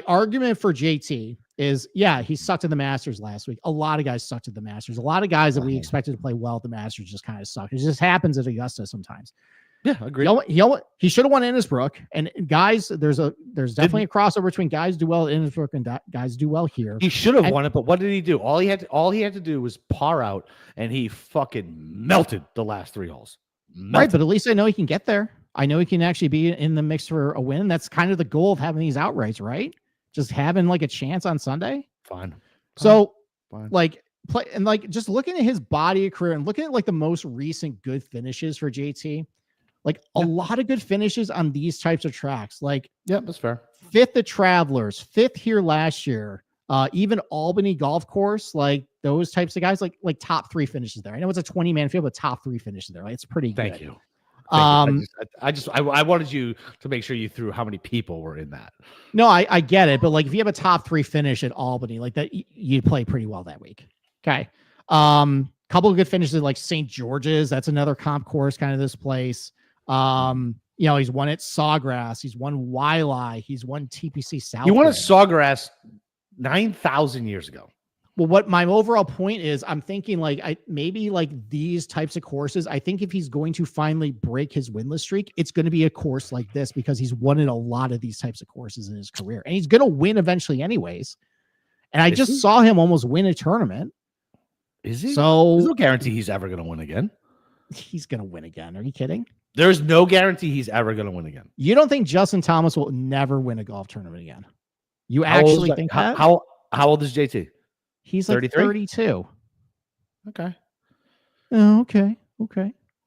argument for JT is, he sucked at the Masters last week. A lot of guys sucked at the Masters. A lot of guys that we expected to play well at the Masters just kind of suck. It just happens at Augusta sometimes. Yeah, I agree. He should have won Innisbrook. And guys, there's definitely a crossover between guys do well at Innisbrook and guys do well here. He should have won it, but what did he do? All he had to do was par out, and he fucking melted the last 3 holes. Right, but at least I know he can get there. I know he can actually be in the mix for a win. That's kind of the goal of having these outrights, right? Just having like a chance on Sunday. Fine. So like play and like just looking at his body of career and looking at like the most recent good finishes for JT, like a lot of good finishes on these types of tracks. Like, that's fair. 5th at Travelers, 5th here last year. Even Albany Golf Course, like those types of guys, like top 3 finishes there. I know it's a 20-man field, but top 3 finishes there. Like, it's pretty good. Thank you. I wanted you to make sure you threw how many people were in that. No, I get it, but like if you have a top 3 finish at Albany, like that, you play pretty well that week. Okay. Couple of good finishes like St. George's. That's another comp course, kind of this place. He's won at Sawgrass. He's won Waialae. He's won TPC South. He won at Sawgrass 9,000 years ago. Well, what my overall point is, I'm thinking maybe these types of courses. I think if he's going to finally break his winless streak, it's going to be a course like this because he's won in a lot of these types of courses in his career, and he's going to win eventually, anyways. And I just saw him almost win a tournament. Is he? So there's no guarantee he's ever going to win again. He's going to win again. Are you kidding? There's no guarantee he's ever going to win again. You don't think Justin Thomas will never win a golf tournament again? You actually think that? How old is JT? He's like 32. Okay. Oh, okay.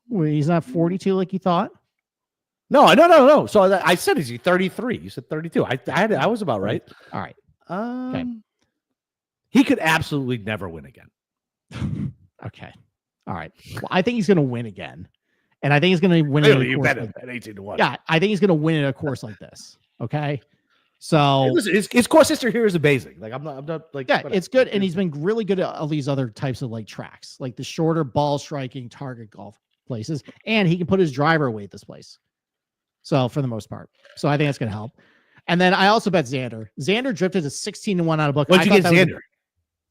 Well, he's not 42 like you thought. No. So I said, is he 33? You said 32. I was about right. All right. Okay. He could absolutely never win again. Okay. All right. Well, I think he's going to win again, and I think he's going to win. Really, you bet him at 18-1. Yeah, I think he's going to win in a course like this. Okay. So his course history here is amazing. Like I'm not like it's good, and he's been really good at all these other types of like tracks, like the shorter ball striking target golf places, and he can put his driver away at this place. So for the most part, so I think that's going to help. And then I also bet Xander. Xander drifted to 16-1 out of book. What'd you get Xander?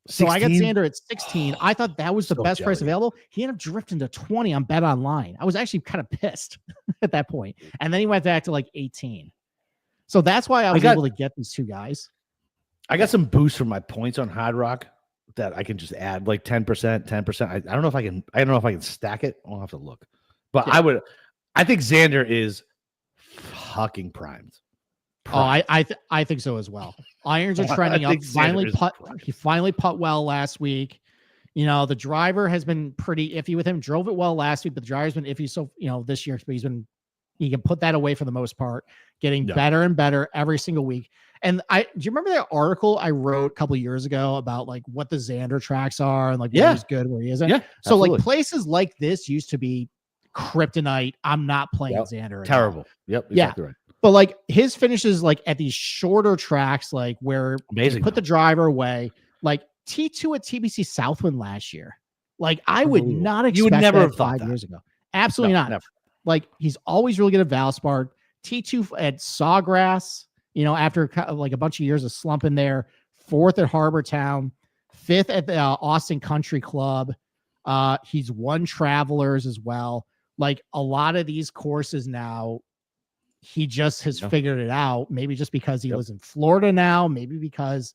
So I got Xander at 16. I thought that was the best price available. He ended up drifting to 20 on Bet Online. I was actually kind of pissed at that point, and then he went back to like 18. So that's why I was able to get these two guys. I got some boost from my points on Hard Rock that I can just add like 10%. I don't know if I can. I don't know if I can stack it. I'll have to look. But yeah. I think Xander is fucking primed. Oh, I think so as well. Irons are trending up. He finally putt well last week. You know, the driver has been pretty iffy with him. Drove it well last week, but the driver's been iffy. So, this year, but he can put that away for the most part, getting better and better every single week. And do you remember that article I wrote a couple of years ago about like what the Xander tracks are and like where he's good, where he isn't? Yeah. So absolutely. Like places like this used to be kryptonite. I'm not playing Xander. Terrible. Yep. Exactly right. But like his finishes, like at these shorter tracks, like where you put the driver away, like T2 at TBC Southwind last year. Like I would not expect you would never that have thought 5 years ago. Absolutely not. Never. Like he's always really good at Valspar. T2 at Sawgrass, you know, after like a bunch of years of slumping there. 4th at Harbortown, 5th at the Austin Country Club. He's won Travelers as well. Like a lot of these courses now, he just has figured it out. Maybe just because he lives in Florida now, maybe because,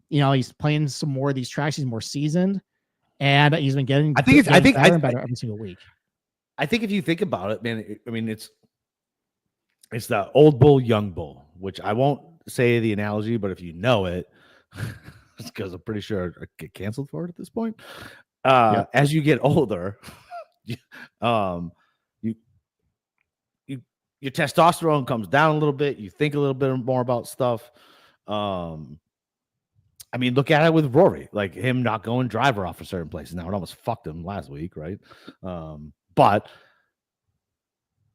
you know, he's playing some more of these tracks. He's more seasoned, and he's been getting. I think better and better every single week. I think if you think about it, man, I mean, it's the old bull, young bull, which I won't say the analogy, but if you know it, it's because I'm pretty sure I get canceled for it at this point. As you get older, your testosterone comes down a little bit. You think a little bit more about stuff. I mean, look at it with Rory, like him not going driver off a certain places. Now it almost fucked him last week, right? But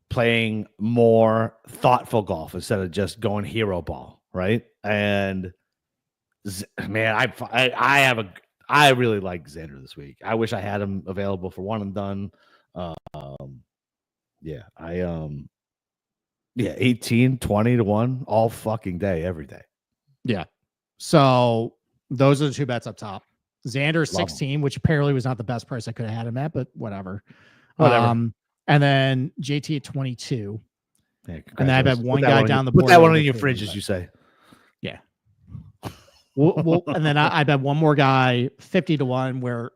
playing more thoughtful golf instead of just going hero ball, right? And man, I really like Xander this week. I wish I had him available for one and done. 18, 20 to 1 all fucking day, every day. Yeah. So those are the 2 bets up top. Xander 16, which apparently was not the best price I could have had him at, but whatever. And then JT at 22. Yeah, and then I bet one guy down the board. Put that one on your fridge, as you say. Yeah. And then I bet one more guy 50 to 1, where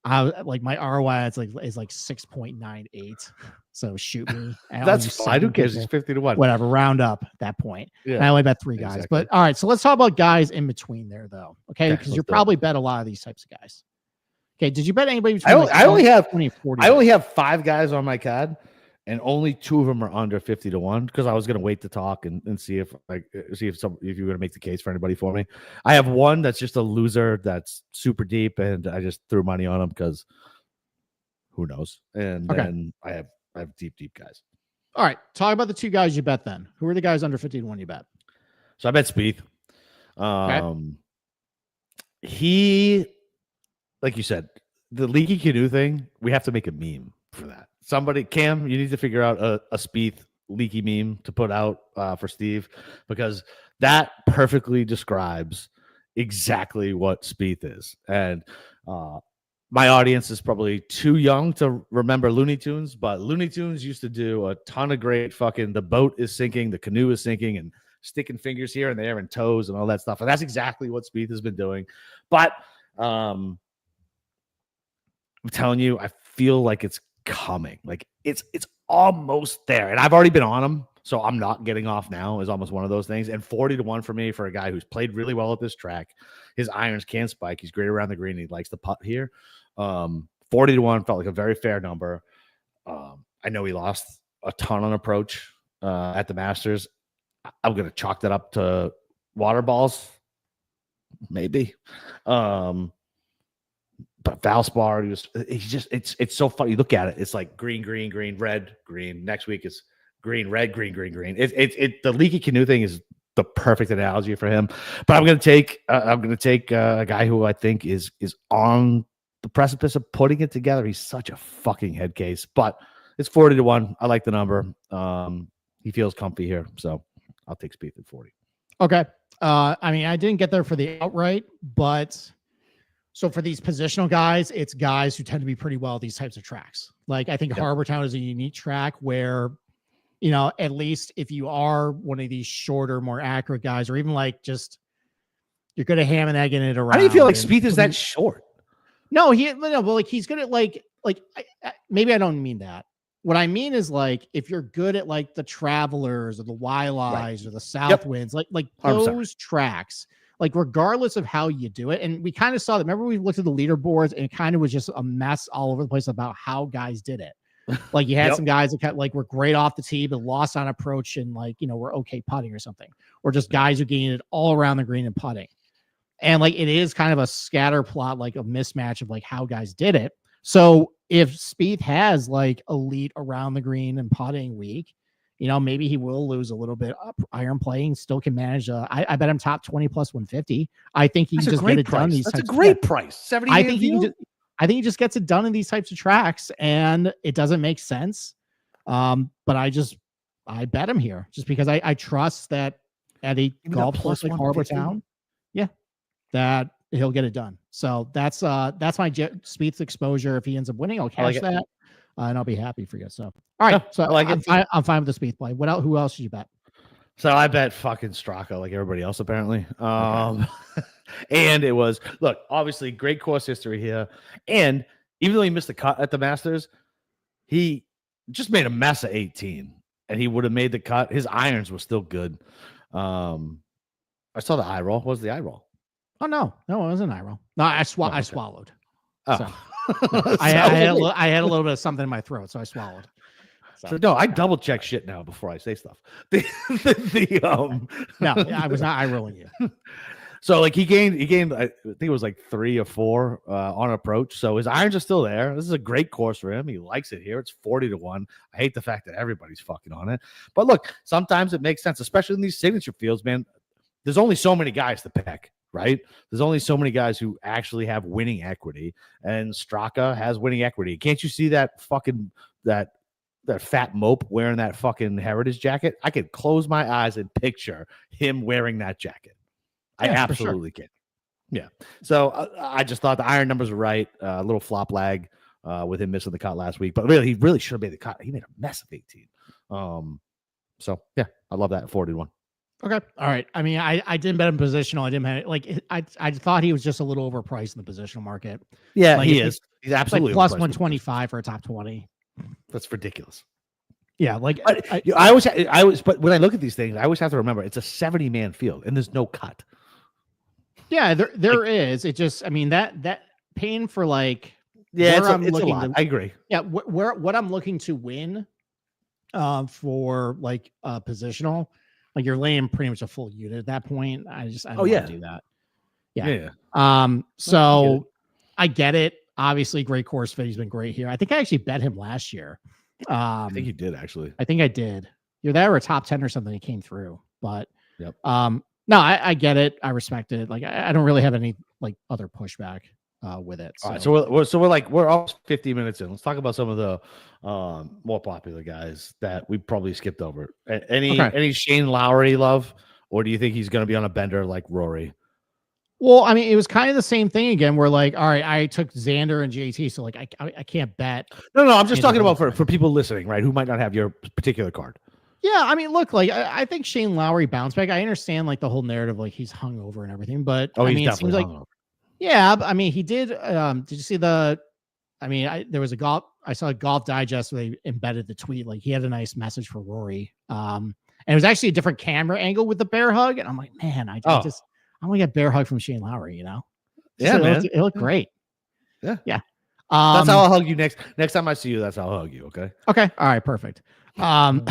I like my ROI is like 6.98. So shoot me. That's fine. Who cares? He's 50 to 1. Whatever. Round up at that point. Yeah. And I only bet 3 guys. Exactly. But all right. So let's talk about guys in between there, though. Okay. Because you probably bet a lot of these types of guys. Okay. Did you bet anybody between I only have 5 guys on my card, and only 2 of them are under 50 to 1, because I was going to wait to talk and see if you're going to make the case for anybody for me. I have one that's just a loser that's super deep, and I just threw money on him because who knows. And then I have deep guys. All right, talk about the 2 guys you bet then. Who are the guys under 50 to 1 you bet? So I bet Spieth. He, like you said, the leaky canoe thing, we have to make a meme for that. Somebody, Cam, you need to figure out a Spieth leaky meme to put out for Steve, because that perfectly describes exactly what Spieth is. And my audience is probably too young to remember Looney Tunes, but Looney Tunes used to do a ton of great fucking, the boat is sinking, the canoe is sinking, and sticking fingers here and there and toes and all that stuff. And that's exactly what Spieth has been doing. But I'm telling you, I feel like it's coming. Like it's almost there. And I've already been on him, so I'm not getting off now, is almost one of those things. And 40 to 1 for me for a guy who's played really well at this track. His irons can spike. He's great around the green. He likes the putt here. 40 to 1 felt like a very fair number. I know he lost a ton on approach at the Masters. I'm going to chalk that up to water balls, maybe. But Valspar, it's so funny. You look at it, it's like green, red, green. Next week is green, red, green. The leaky canoe thing is the perfect analogy for him. But I'm going to take a guy who I think is on the precipice of putting it together. He's such a fucking head case, but it's 40 to 1. I like the number. He feels comfy here, so I'll take Spieth at 40. Okay. I mean, I didn't get there for the outright, but so for these positional guys, it's guys who tend to be pretty well at these types of tracks. Like I think Harbortown is a unique track where, you know, at least if you are one of these shorter, more accurate guys, or even like just you're good at ham and egging it around. How do you feel like Spieth is that short? No, but like he's good at maybe I don't mean that. What I mean is like if you're good at like the Travelers or the Wyleyes or the Southwinds, like those tracks, like regardless of how you do it. And we kind of saw that. Remember, we looked at the leaderboards and it kind of was just a mess all over the place about how guys did it. Like you had some guys that were great off the tee, but lost on approach and were okay putting or something, or just guys who gained it all around the green and putting. And like it is kind of a scatter plot, like a mismatch of like how guys did it. So if Spieth has like elite around the green and putting week, maybe he will lose a little bit up iron playing, still can manage. I bet him top 20 plus 150. I think he can just get it done. That's a great price. 70. I think he just gets it done in these types of tracks, and it doesn't make sense. But I bet him here just because I trust that at a golf course like Harbortown, that he'll get it done. So that's my Spieth's exposure. If he ends up winning, I'll cash that. And I'll be happy for you. So, all right. So I'm fine with the Spieth play. What else? Who else did you bet? So I bet fucking Straka like everybody else apparently. And it was obviously great course history here. And even though he missed the cut at the Masters, he just made a mess of 18, and he would have made the cut. His irons were still good. I saw the eye roll. What was the eye roll? Oh no, it wasn't an eye roll. No, I swallowed. Oh. So. I had a little bit of something in my throat, so I swallowed. So no, I double check shit now before I say stuff. No, I was not eye rolling you. So he gained I think it was 3 or 4 on approach. So his irons are still there. This is a great course for him. He likes it here. It's 40-1. I hate the fact that everybody's fucking on it. But look, sometimes it makes sense, especially in these signature fields, man. There's only so many guys to pick. Right? There's only so many guys who actually have winning equity, and Straka has winning equity. Can't you see that fucking that fat mope wearing that fucking Heritage jacket? I could close my eyes and picture him wearing that jacket. I absolutely can. Yeah. So I just thought the iron numbers were right. A little flop lag with him missing the cut last week, but really, he really should have made the cut. He made a mess of 18. So yeah, I love that 41. Okay. All right. I mean, I didn't bet him positional. I didn't have I thought he was just a little overpriced in the positional market. Yeah, he is. He's absolutely plus 125 for a top 20. That's ridiculous. Yeah, I always, but when I look at these things, I always have to remember it's a 70-man field and there's no cut. Yeah, there is. It just, I mean, that paying for it's a lot. I agree. Yeah, what I'm looking to win, for positional. You're laying pretty much a full unit at that point. I don't want to do that. Yeah. So I get it. Obviously, great course fit. He's been great here. I think I actually bet him last year. I think you did actually. I think I did. You're there or top 10 or something. He came through, but yep. No, I get it. I respect it. I don't really have any other pushback with it. So. All right, so we're almost 50 minutes in. Let's talk about some of the more popular guys that we probably skipped over. Any Shane Lowry love, or do you think he's going to be on a bender like Rory? Well, I mean, it was kind of the same thing again. Where all right, I took Xander and JT, so I can't bet. No, I'm just talking about for people listening, right, who might not have your particular card. Yeah, I mean, look, I think Shane Lowry bounced back. I understand the whole narrative, he's hungover and everything, but I mean, it seems hungover. Yeah, I mean, he did. Did you see there was I saw a Golf Digest where they embedded the tweet. He had a nice message for Rory. And it was actually a different camera angle with the bear hug. And I'm like, man, I want to get bear hug from Shane Lowry, Yeah, man. It looked great. Yeah. Yeah. That's how I'll hug you next time I see you. That's how I'll hug you. Okay. Okay. All right. Perfect. But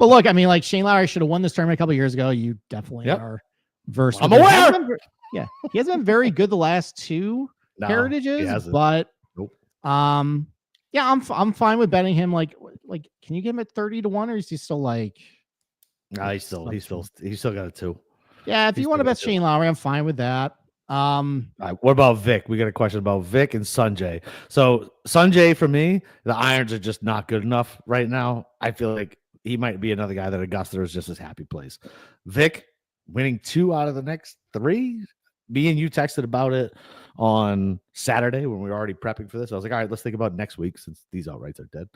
look, I mean, Shane Lowry should have won this tournament a couple years ago. You definitely are versed. I'm aware. He hasn't been very good the last 2 Heritages, but I'm fine with betting him. Can you get him at 30-1, or is he still No, he's still got a 2. Yeah, if you want to bet Shane Lowry, I'm fine with that. All right, what about Vic? We got a question about Vic and Sanjay. So Sanjay, for me, the irons are just not good enough right now. I feel like he might be another guy that Augusta is just as happy place. Vic winning 2 out of the next 3. Me and you texted about it on Saturday when we were already prepping for this. I was like, all right, let's think about next week since these outrights are dead.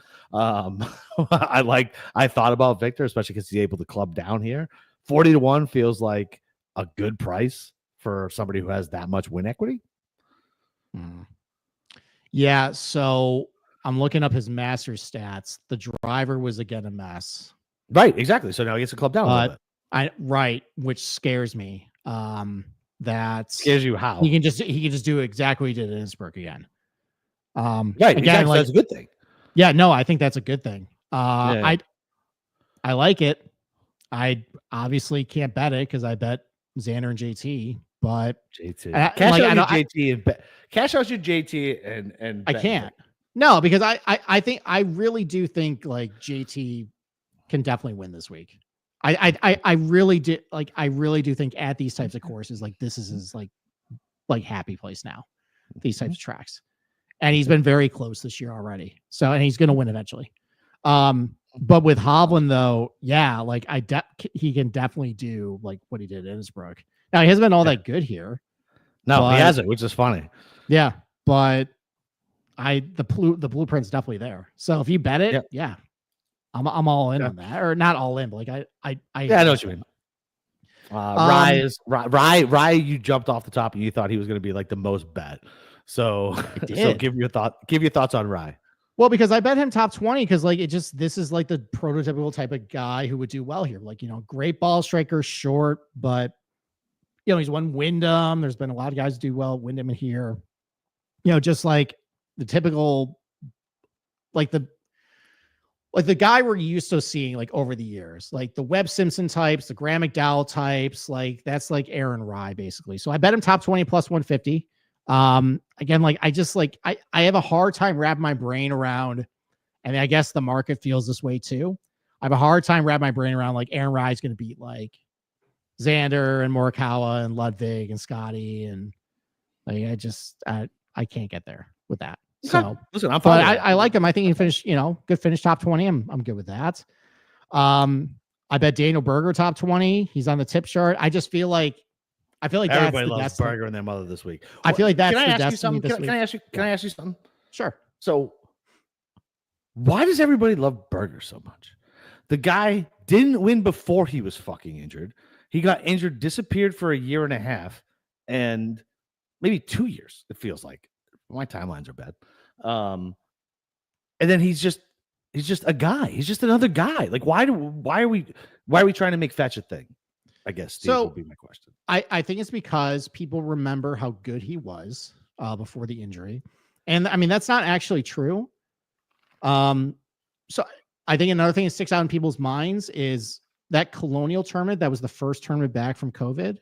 I thought about Victor, especially because he's able to club down here. 40-1 feels like a good price for somebody who has that much win equity. Yeah, so I'm looking up his Masters stats. The driver was again a mess. Right, exactly. So now he gets to club down a little bit. Which scares me. That scares you how? He can just do exactly what he did in Innsbruck again. Right, again, exactly. That's a good thing. Yeah, no, I think that's a good thing. I like it. I obviously can't bet it because I bet Xander and JT, but JT cash out your JT and I can't. No, because I think I really do think JT can definitely win this week. I really do think at these types of courses, like this is his like happy place now, these types of tracks. And he's been very close this year already. So, and he's going to win eventually. But with Hovland though, yeah, like he can definitely do like what he did at Innsbruck. Now he hasn't been all that good here. No, he hasn't, which is funny. Yeah, but the blueprint's definitely there. So if you bet it, yeah, I'm all in on that, or not all in, but like I know what you mean. Rye, you jumped off the top and you thought he was going to be like the most bet. So give your thoughts on Rye. Well, because I bet him top 20 because like this is like the prototypical type of guy who would do well here. Like, great ball striker, short, but he's won Wyndham. There's been a lot of guys who do well at Wyndham in here. Just like the typical, like the guy we're used to seeing like over the years, like the Webb Simpson types, the Graham McDowell types, like that's like Aaron Rye basically. So I bet him top 20 plus 150. Again, like I have a hard time wrapping my brain around, and I guess the market feels this way too. I have a hard time wrapping my brain around like Aaron Rye is going to beat like Xander and Morikawa and Ludwig and Scotty, and like I can't get there with that. So listen, I'm fine. But I like him. I think he finished, good finish top 20. I'm good with that. I bet Daniel Berger top 20. He's on the tip chart. I feel like everybody loves Berger and their mother this week. I feel like that's the destiny this week. Can I ask you something? Sure. So why does everybody love Berger so much? The guy didn't win before he was fucking injured. He got injured, disappeared for a year and a half, and maybe 2 years, it feels like. My timelines are bad. And then he's just a guy. He's just another guy. Like, why are we trying to make fetch a thing? I guess Steve, would be my question. I think it's because people remember how good he was before the injury. And I mean, that's not actually true. So I think another thing that sticks out in people's minds is that Colonial tournament that was the first tournament back from COVID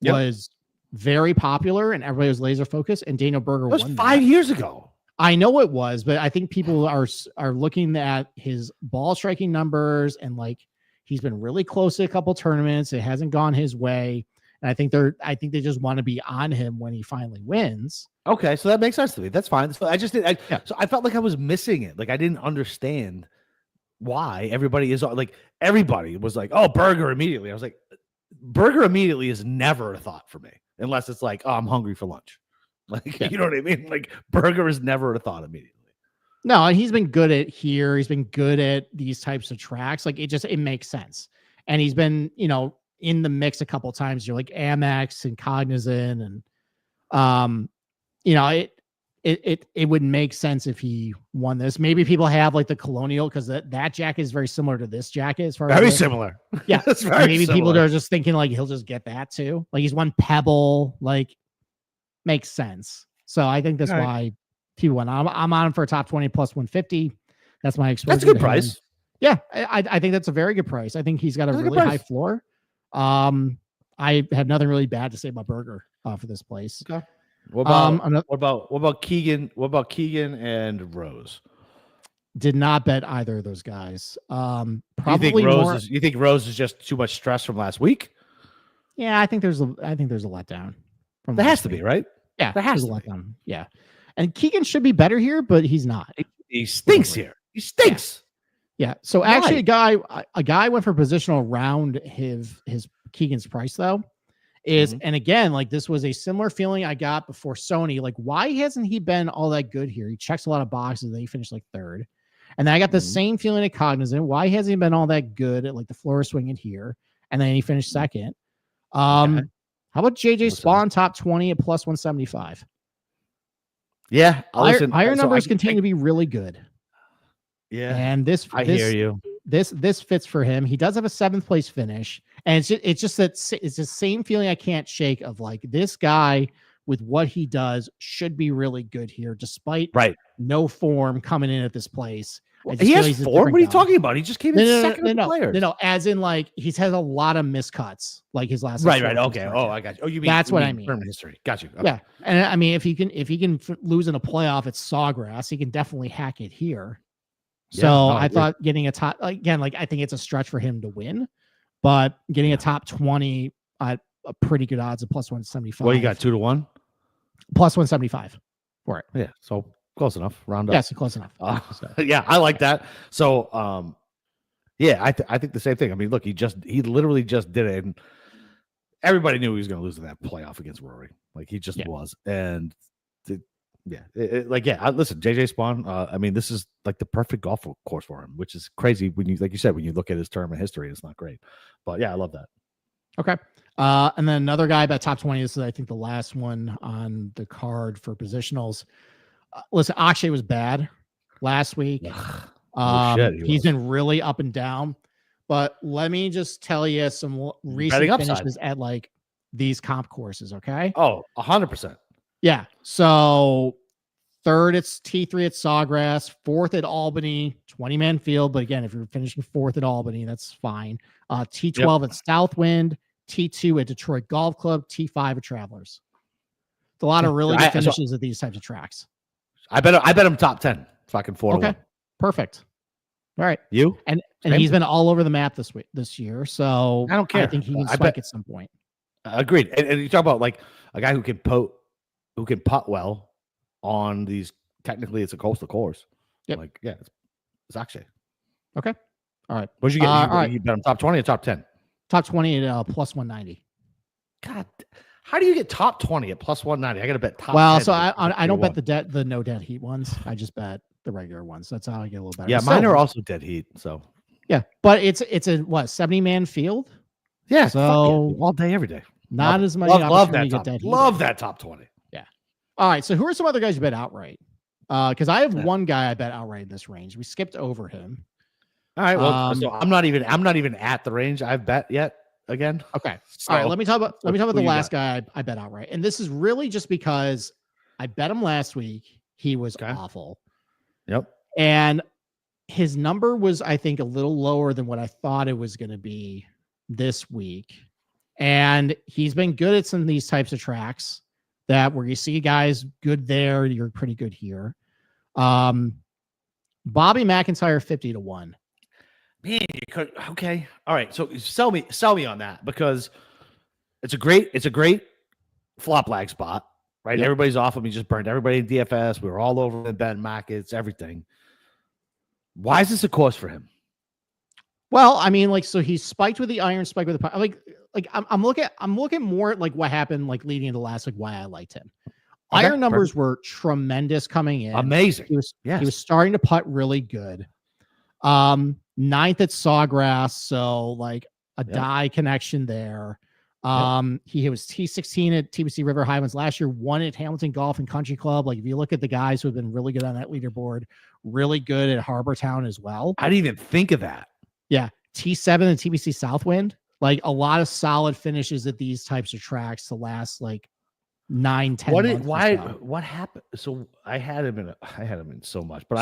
was very popular and everybody was laser focused, and Daniel Berger won. That was 5 years ago. I know it was, but I think people are looking at his ball striking numbers, and like he's been really close to a couple tournaments. It hasn't gone his way. And I think they just want to be on him when he finally wins. Okay. So that makes sense to me. That's fine. So so I felt like I was missing it. Like I didn't understand why everybody was like, oh, Berger immediately. I was like, Berger immediately is never a thought for me unless it's like, oh, I'm hungry for lunch. Like, you know what I mean? Like Berger is never a thought immediately. No, and he's been good at here. He's been good at these types of tracks. Like it makes sense. And he's been, in the mix a couple of times. You're like Amex and Cognizant, and it would make sense if he won this. Maybe people have like the Colonial because that jacket is very similar to this jacket as far as very similar. Yeah, that's very maybe similar. People are just thinking like he'll just get that too. Like he's won Pebble, like makes sense. So I think that's why people went. I'm on for a top 20 plus 150. That's my exposure. That's a good price. Yeah, I think that's a very good price. I think he's got a really high floor. I have nothing really bad to say about Berger for this place. Okay. What about Keegan? What about Keegan and Rose? Did not bet either of those guys. Probably you think Rose is just too much stress from last week? Yeah, I think there's a letdown. There has to be, right? Yeah, there has to be a letdown. Yeah, and Keegan should be better here, but he's not. He stinks here. He stinks. Yeah. So actually, a guy went for positional around his Keegan's price though. And again, like this was a similar feeling I got before Sony. Like, why hasn't he been all that good here? He checks a lot of boxes. Then he finished like third. And then I got the same feeling at Cognizant. Why hasn't he been all that good at like the floor swinging here? And then he finished second. How about JJ Spawn top 20 at plus 175? Yeah. Higher numbers continue to be really good. Yeah. And I hear you. This fits for him. He does have a 7th place finish. And it's just that it's the same feeling I can't shake of like this guy with what he does should be really good here, despite no form coming in at this place. He has form? What are you talking about? He just came in second players. No, as in like he's had a lot of miscuts, like his last. Right. Okay. Oh, I got you. Oh, you mean that's what I mean. Term history. Got you. Okay. Yeah, and I mean if he can lose in a playoff at Sawgrass, he can definitely hack it here. So I thought getting a top, again, like I think it's a stretch for him to win, but getting a top 20 at a pretty good odds of plus 175. Well, you got 2-1, plus 175 for it. Yeah, so close enough. Round up. Yeah, so close enough. Yeah, I like that. So, yeah, I think the same thing. I mean, look, he literally just did it, and everybody knew he was going to lose in that playoff against Rory. Like he just was, and listen, JJ Spawn. I mean, this is like the perfect golf course for him, which is crazy when you, like you said, when you look at his tournament history, it's not great. But yeah, I love that. Okay. And then another guy about top 20. This is, I think, the last one on the card for positionals. Listen, Akshay was bad last week. He's been really up and down. But let me just tell you some recent finishes at like these comp courses. Okay. Oh, 100%. Yeah. So third, it's T3 at Sawgrass, fourth at Albany, 20-man field. But again, if you're finishing fourth at Albany, that's fine. T12 at Southwind, T2 at Detroit Golf Club, T5 at Travelers. It's a lot of really good finishes at these types of tracks. I bet him top 10. Fucking 4. Okay. Perfect. All right. You? And he's been all over the map this year. So I don't care. I think he can spike at some point. Agreed. And you talk about like a guy who can putt well on these. Technically, it's a coastal course. Yep. Like, yeah, it's Akshay. Okay. All right. What'd you get? All right. You bet him top 20 or top 10? Top 20 at plus 190. God, how do you get top 20 at plus 190? I got to bet top 10. Well, so I don't bet the no dead heat ones. I just bet the regular ones. That's how I get a little better. Yeah, mine are also dead heat. So yeah, but it's a 70-man field. Yeah, so all day, every day. Not as much. Love that top 20. Yeah. All right. So who are some other guys you bet outright? Because I have one guy I bet outright in this range. We skipped over him. All right. Well, so I'm not even at the range I've bet yet. Again. Okay. So, all right. Let me talk about the last guy I bet outright, and this is really just because I bet him last week. He was awful. Yep. And his number was, I think, a little lower than what I thought it was going to be this week. And he's been good at some of these types of tracks where you see guys good there, you're pretty good here. Bobby McIntyre 50-1. Man, you could, okay. All right. So sell me on that, because it's a great flop lag spot, right? Yep. Everybody's off him. He just burned everybody in DFS. We were all over the Ben Mackets, everything. Why is this a course for him? Well, I mean, like, so he's spiked with the iron, spiked with the like I'm looking more at like what happened like leading into last week, why I liked him. Okay, iron numbers were tremendous coming in. Amazing. He was starting to putt really good. Ninth at Sawgrass, so like a die connection there. He was T16 at TBC River Highlands last year, won at Hamilton Golf and Country Club. Like if you look at the guys who have been really good on that leaderboard, really good at Harbortown as well. I didn't even think of that. Yeah. T7 and TBC Southwind, like a lot of solid finishes at these types of tracks to last like 9-10 months. What happened? So I had him in so much, but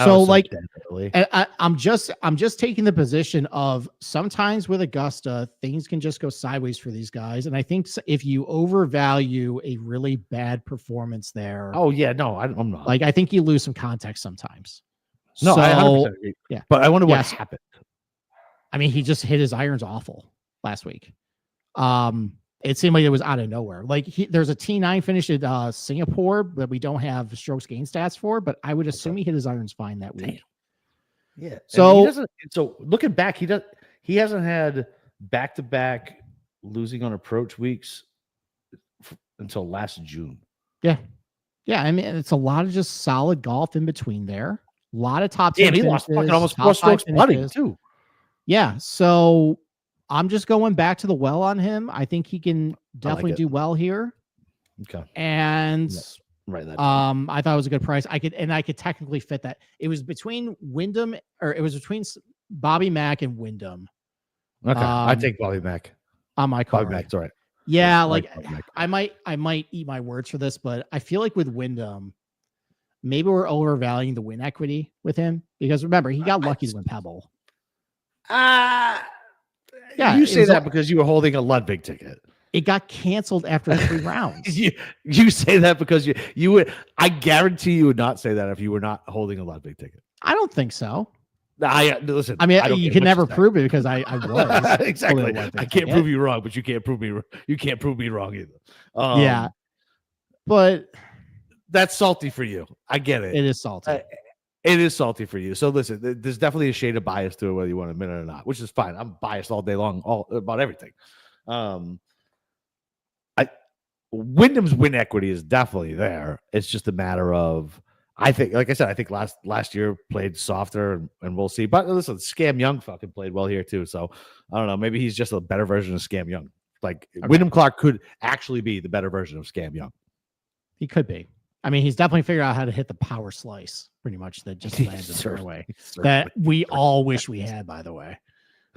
I'm just taking the position of sometimes with Augusta, things can just go sideways for these guys. And I think if you overvalue a really bad performance there. Oh yeah, no, I'm not. Like, I think you lose some context sometimes. No, I 100% agree. Yeah. But I wonder what happened. I mean, he just hit his irons awful last week. It seemed like it was out of nowhere. Like there's a T9 finish at Singapore that we don't have strokes gain stats for, but I would assume he hit his irons fine that week. Damn. Yeah. So looking back, he hasn't had back-to-back losing on approach weeks until last June. Yeah. Yeah. I mean, it's a lot of just solid golf in between there. A lot of top 10 he lost fucking almost 4 strokes putting too. Yeah. So I'm just going back to the well on him. I think he can definitely do well here. Okay. And right. I thought it was a good price. I could technically fit that. It was between Bobby Mack and Wyndham. Okay. I take Bobby Mack on my card. Bobby Mack's all right. Yeah, like I might eat my words for this, but I feel like with Wyndham, maybe we're overvaluing the win equity with him, because remember, he got lucky to win Pebble. Yeah, you say that because you were holding a Ludwig ticket. It got canceled after 3 rounds. You say that because you would. I guarantee you would not say that if you were not holding a Ludwig ticket. I don't think so. Listen. I mean, you can never prove it because I was exactly. I can't prove you wrong, but you can't prove me. You can't prove me wrong either. Yeah, but that's salty for you. I get it. It is salty. It is salty for you. So listen, there's definitely a shade of bias to it, whether you want to admit it or not, which is fine. I'm biased all day long, about everything. Wyndham's win equity is definitely there. It's just a matter of, I think, like I said, I think last year played softer, and we'll see. But listen, Scam Young fucking played well here too. So I don't know. Maybe he's just a better version of Scam Young. Like Wyndham Clark could actually be the better version of Scam Young. He could be. I mean, he's definitely figured out how to hit the power slice, pretty much, that just lands in the fairway. That we all wish we had, by the way.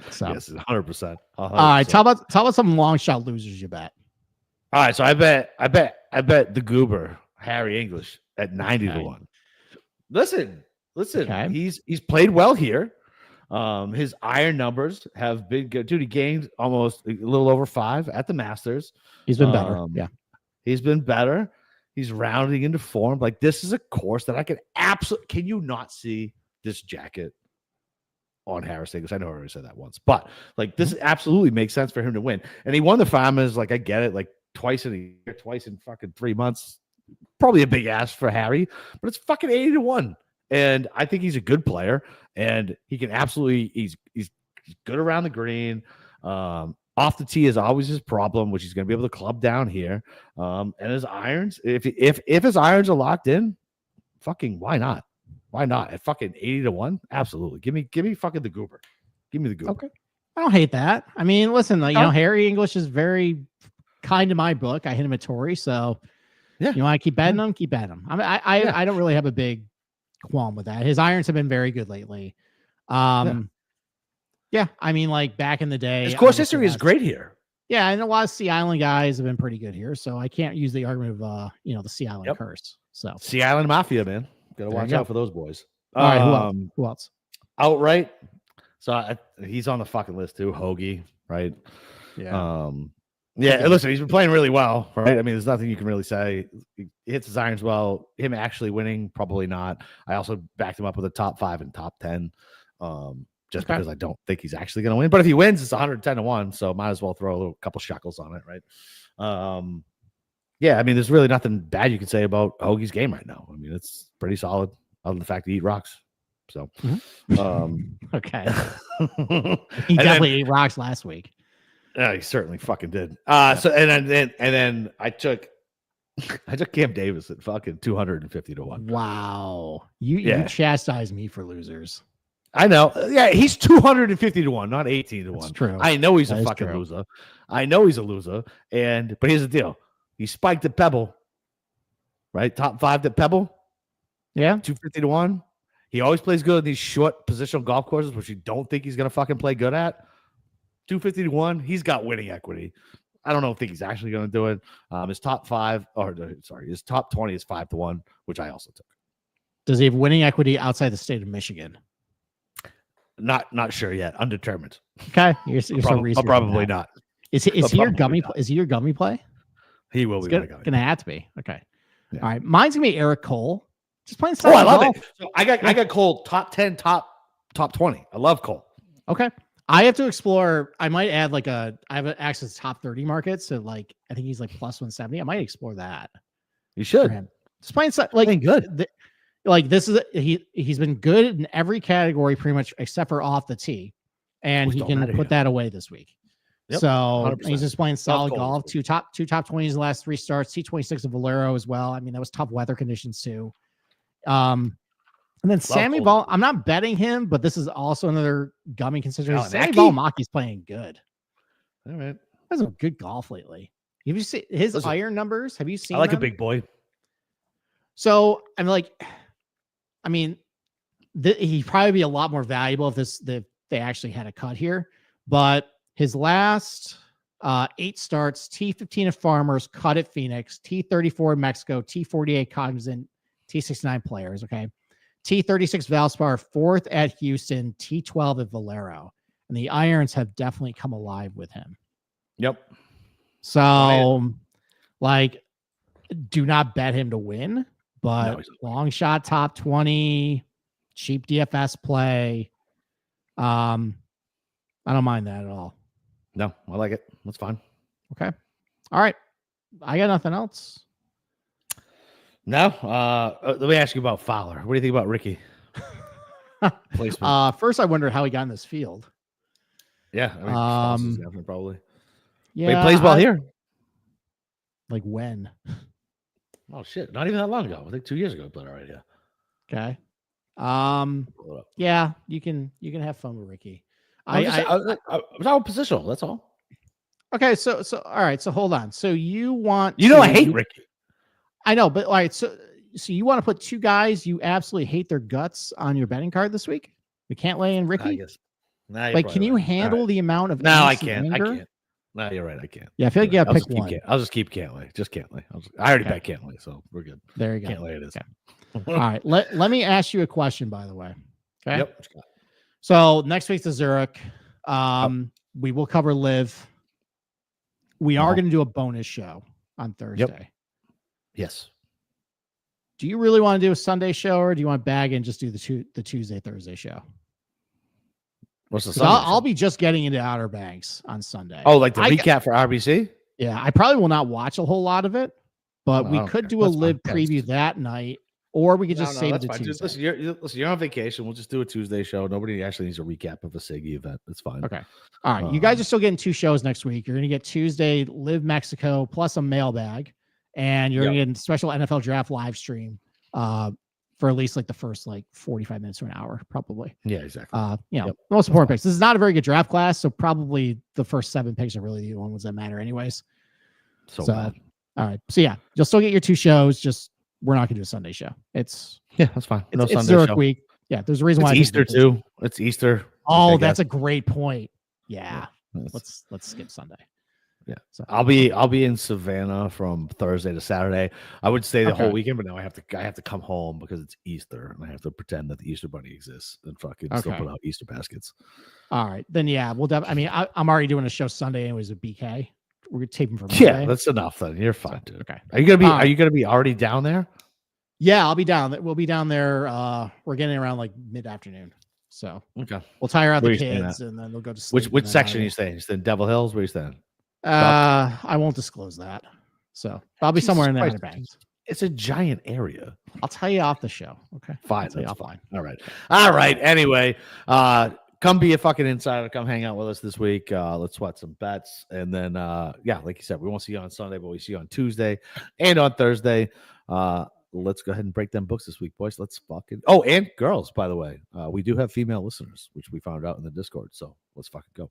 So yes, 100%. All right, tell about some long shot losers you bet. All right, so I bet the goober Harry English at 90 to 1. Listen, okay. He's played well here. His iron numbers have been good. Dude, he gained almost a little over 5 at the Masters. He's been better. Yeah, he's been better. He's rounding into form. Like, this is a course that I can absolutely. Can you not see this jacket on Harris English? I know I already said that once, but like, this absolutely makes sense for him to win. And he won the Farmers. Like, I get it. Like, twice in a year, twice in fucking 3 months. Probably a big ask for Harry, but it's fucking 80 to 1. And I think he's a good player, and he can absolutely. He's good around the green. Off the tee is always his problem, which he's going to be able to club down here. And his irons, if his irons are locked in, fucking why not? Why not? At fucking 80 to 1? Absolutely. Give me fucking the goober. Give me the goober. Okay. I don't hate that. I mean, listen, you know, Harry English is very kind to my book. I hit him at Tory, so yeah. You want to keep betting him? Keep betting him. I mean, I don't really have a big qualm with that. His irons have been very good lately. Yeah, I mean, like back in the day, his course history is great here. Yeah, and a lot of Sea Island guys have been pretty good here, so I can't use the argument of the Sea Island curse. So Sea Island Mafia, man, gotta watch out for those boys. All right, who else? Outright. So he's on the fucking list too. Hoagie, right? Yeah. Yeah. Listen, he's been playing really well, right? I mean, there's nothing you can really say. He hits his irons well. Him actually winning, probably not. I also backed him up with a top 5 and top 10. Just because I don't think he's actually going to win. But if he wins, it's 110 to 1. So might as well throw a couple shekels on it, right? Yeah, I mean, there's really nothing bad you can say about Hoagie's game right now. I mean, it's pretty solid, other than the fact he eat rocks. So, okay. He definitely ate rocks last week. Yeah, he certainly fucking did. So and then I took Cam Davis at fucking 250 to 1. Wow. You chastise me for losers. I know. Yeah, he's 250 to 1, not 18 to 1. That's true. I know he's a fucking loser. I know he's a loser. But here's the deal. He spiked at Pebble, right? Top 5 at Pebble. Yeah. 250 to 1. He always plays good in these short positional golf courses, which you don't think he's going to fucking play good at. 250 to 1. He's got winning equity. I don't think he's actually going to do it. His top 20 is 5 to 1, which I also took. Does he have winning equity outside the state of Michigan? Not sure yet. Undetermined. Okay, you're so probably not. Is he your gummy? Is he your gummy play? He will be. Gonna have to be. Okay. Yeah. All right. Mine's gonna be Eric Cole. Just playing. I love it. So I got Cole top 10, top 20. I love Cole. Okay. I have to explore. I might add I have access to top 30 markets. So I think he's plus 170. I might explore that. You should. Just playing good. This is he's been good in every category pretty much except for off the tee, and he can put that away this week. Yep, so 100%. He's just playing solid golf. Two top 20s in the last 3 starts. T26 of Valero as well. I mean, that was tough weather conditions too. And then Sammy Ball. I'm not betting him, but this is also another gummy consideration. Sammy Ballmaki's playing good. All right, that's some good golf lately. Have you seen his iron numbers? Have you seen? I like a big boy. So he'd probably be a lot more valuable if they actually had a cut here. But his last 8 starts: T15 at Farmers, cut at Phoenix, T34 in Mexico, T48 Cognizant, T69 Players. Okay, T36 Valspar, 4th at Houston, T12 at Valero, and the irons have definitely come alive with him. Yep. So, do not bet him to win. But long shot top 20, cheap DFS play. I don't mind that at all. No, I like it. That's fine. Okay. All right. I got nothing else. No. Let me ask you about Fowler. What do you think about Ricky? Placement. First, I wondered how he got in this field. Yeah. I mean, probably. Yeah. But he plays well here. Like when? Oh shit! Not even that long ago. I think 2 years ago he played already. Yeah. Okay. Yeah, you can have fun with Ricky. I was out positional. That's all. Okay, so all right, so hold on. So you want I hate Ricky. I know, but all right, so you want to put two guys you absolutely hate their guts on your betting card this week? McIlroy and Ricky? I guess. Like, can you handle the amount of No, I can't. I can't. No, you're right. I can't. Yeah, I feel like you got to pick one. I'll just keep Cantlay. Just Cantlay. I already bet Cantlay, so we're good. There you go. Cantlay it is. Okay. All right. Let me ask you a question, by the way. Okay. Yep. So next week's the Zurich. We will cover Live. We are going to do a bonus show on Thursday. Yep. Yes. Do you really want to do a Sunday show, or do you want to bag and just do the Tuesday, Thursday show? What's the Sunday I'll be just getting into Outer Banks on Sunday. Oh, like the recap for RBC? Yeah, I probably will not watch a whole lot of it, but we could do a Live preview that night, or we could just save it to Tuesday. Listen, you're on vacation. We'll just do a Tuesday show. Nobody actually needs a recap of a SIGI event. That's fine. Okay. All right. You guys are still getting 2 shows next week. You're going to get Tuesday Live Mexico plus a mailbag, and you're going to get a special NFL draft live stream for at least like the first 45 minutes to an hour, probably. Yeah, exactly. Most important picks. This is not a very good draft class, so probably the first 7 picks are really the only ones that matter anyways. So bad. All right. So yeah, you'll still get your 2 shows. Just we're not gonna do a Sunday show. That's fine. It's Zurich week. Yeah, there's a reason why. It's Easter too. It's Easter. Oh, that's a great point. Yeah. Let's skip Sunday. Yeah. So I'll be in Savannah from Thursday to Saturday. I would stay the whole weekend, but now I have to come home because it's Easter and I have to pretend that the Easter Bunny exists and fucking still put out Easter baskets. All right. Then we'll I'm already doing a show Sunday anyways with BK. We're taping for Monday. Yeah, that's enough then. You're fine, dude. Okay. Are you gonna be already down there? Yeah, I'll be down. We'll be down there. We're getting around like mid-afternoon. So we'll tire out the kids and then they'll go to sleep. Which section are you staying? You staying Devil Hills? Where are you staying? I won't disclose that. So I'll be somewhere in the Outer Banks. It's a giant area. I'll tell you off the show. Okay. Fine. That's fine. All right. Anyway, come be a fucking insider. Come hang out with us this week. Let's sweat some bets. And then, like you said, we won't see you on Sunday, but we see you on Tuesday and on Thursday. Let's go ahead and break them books this week, boys. Let's fucking. Oh, and girls, by the way. We do have female listeners, which we found out in the Discord. So let's fucking go.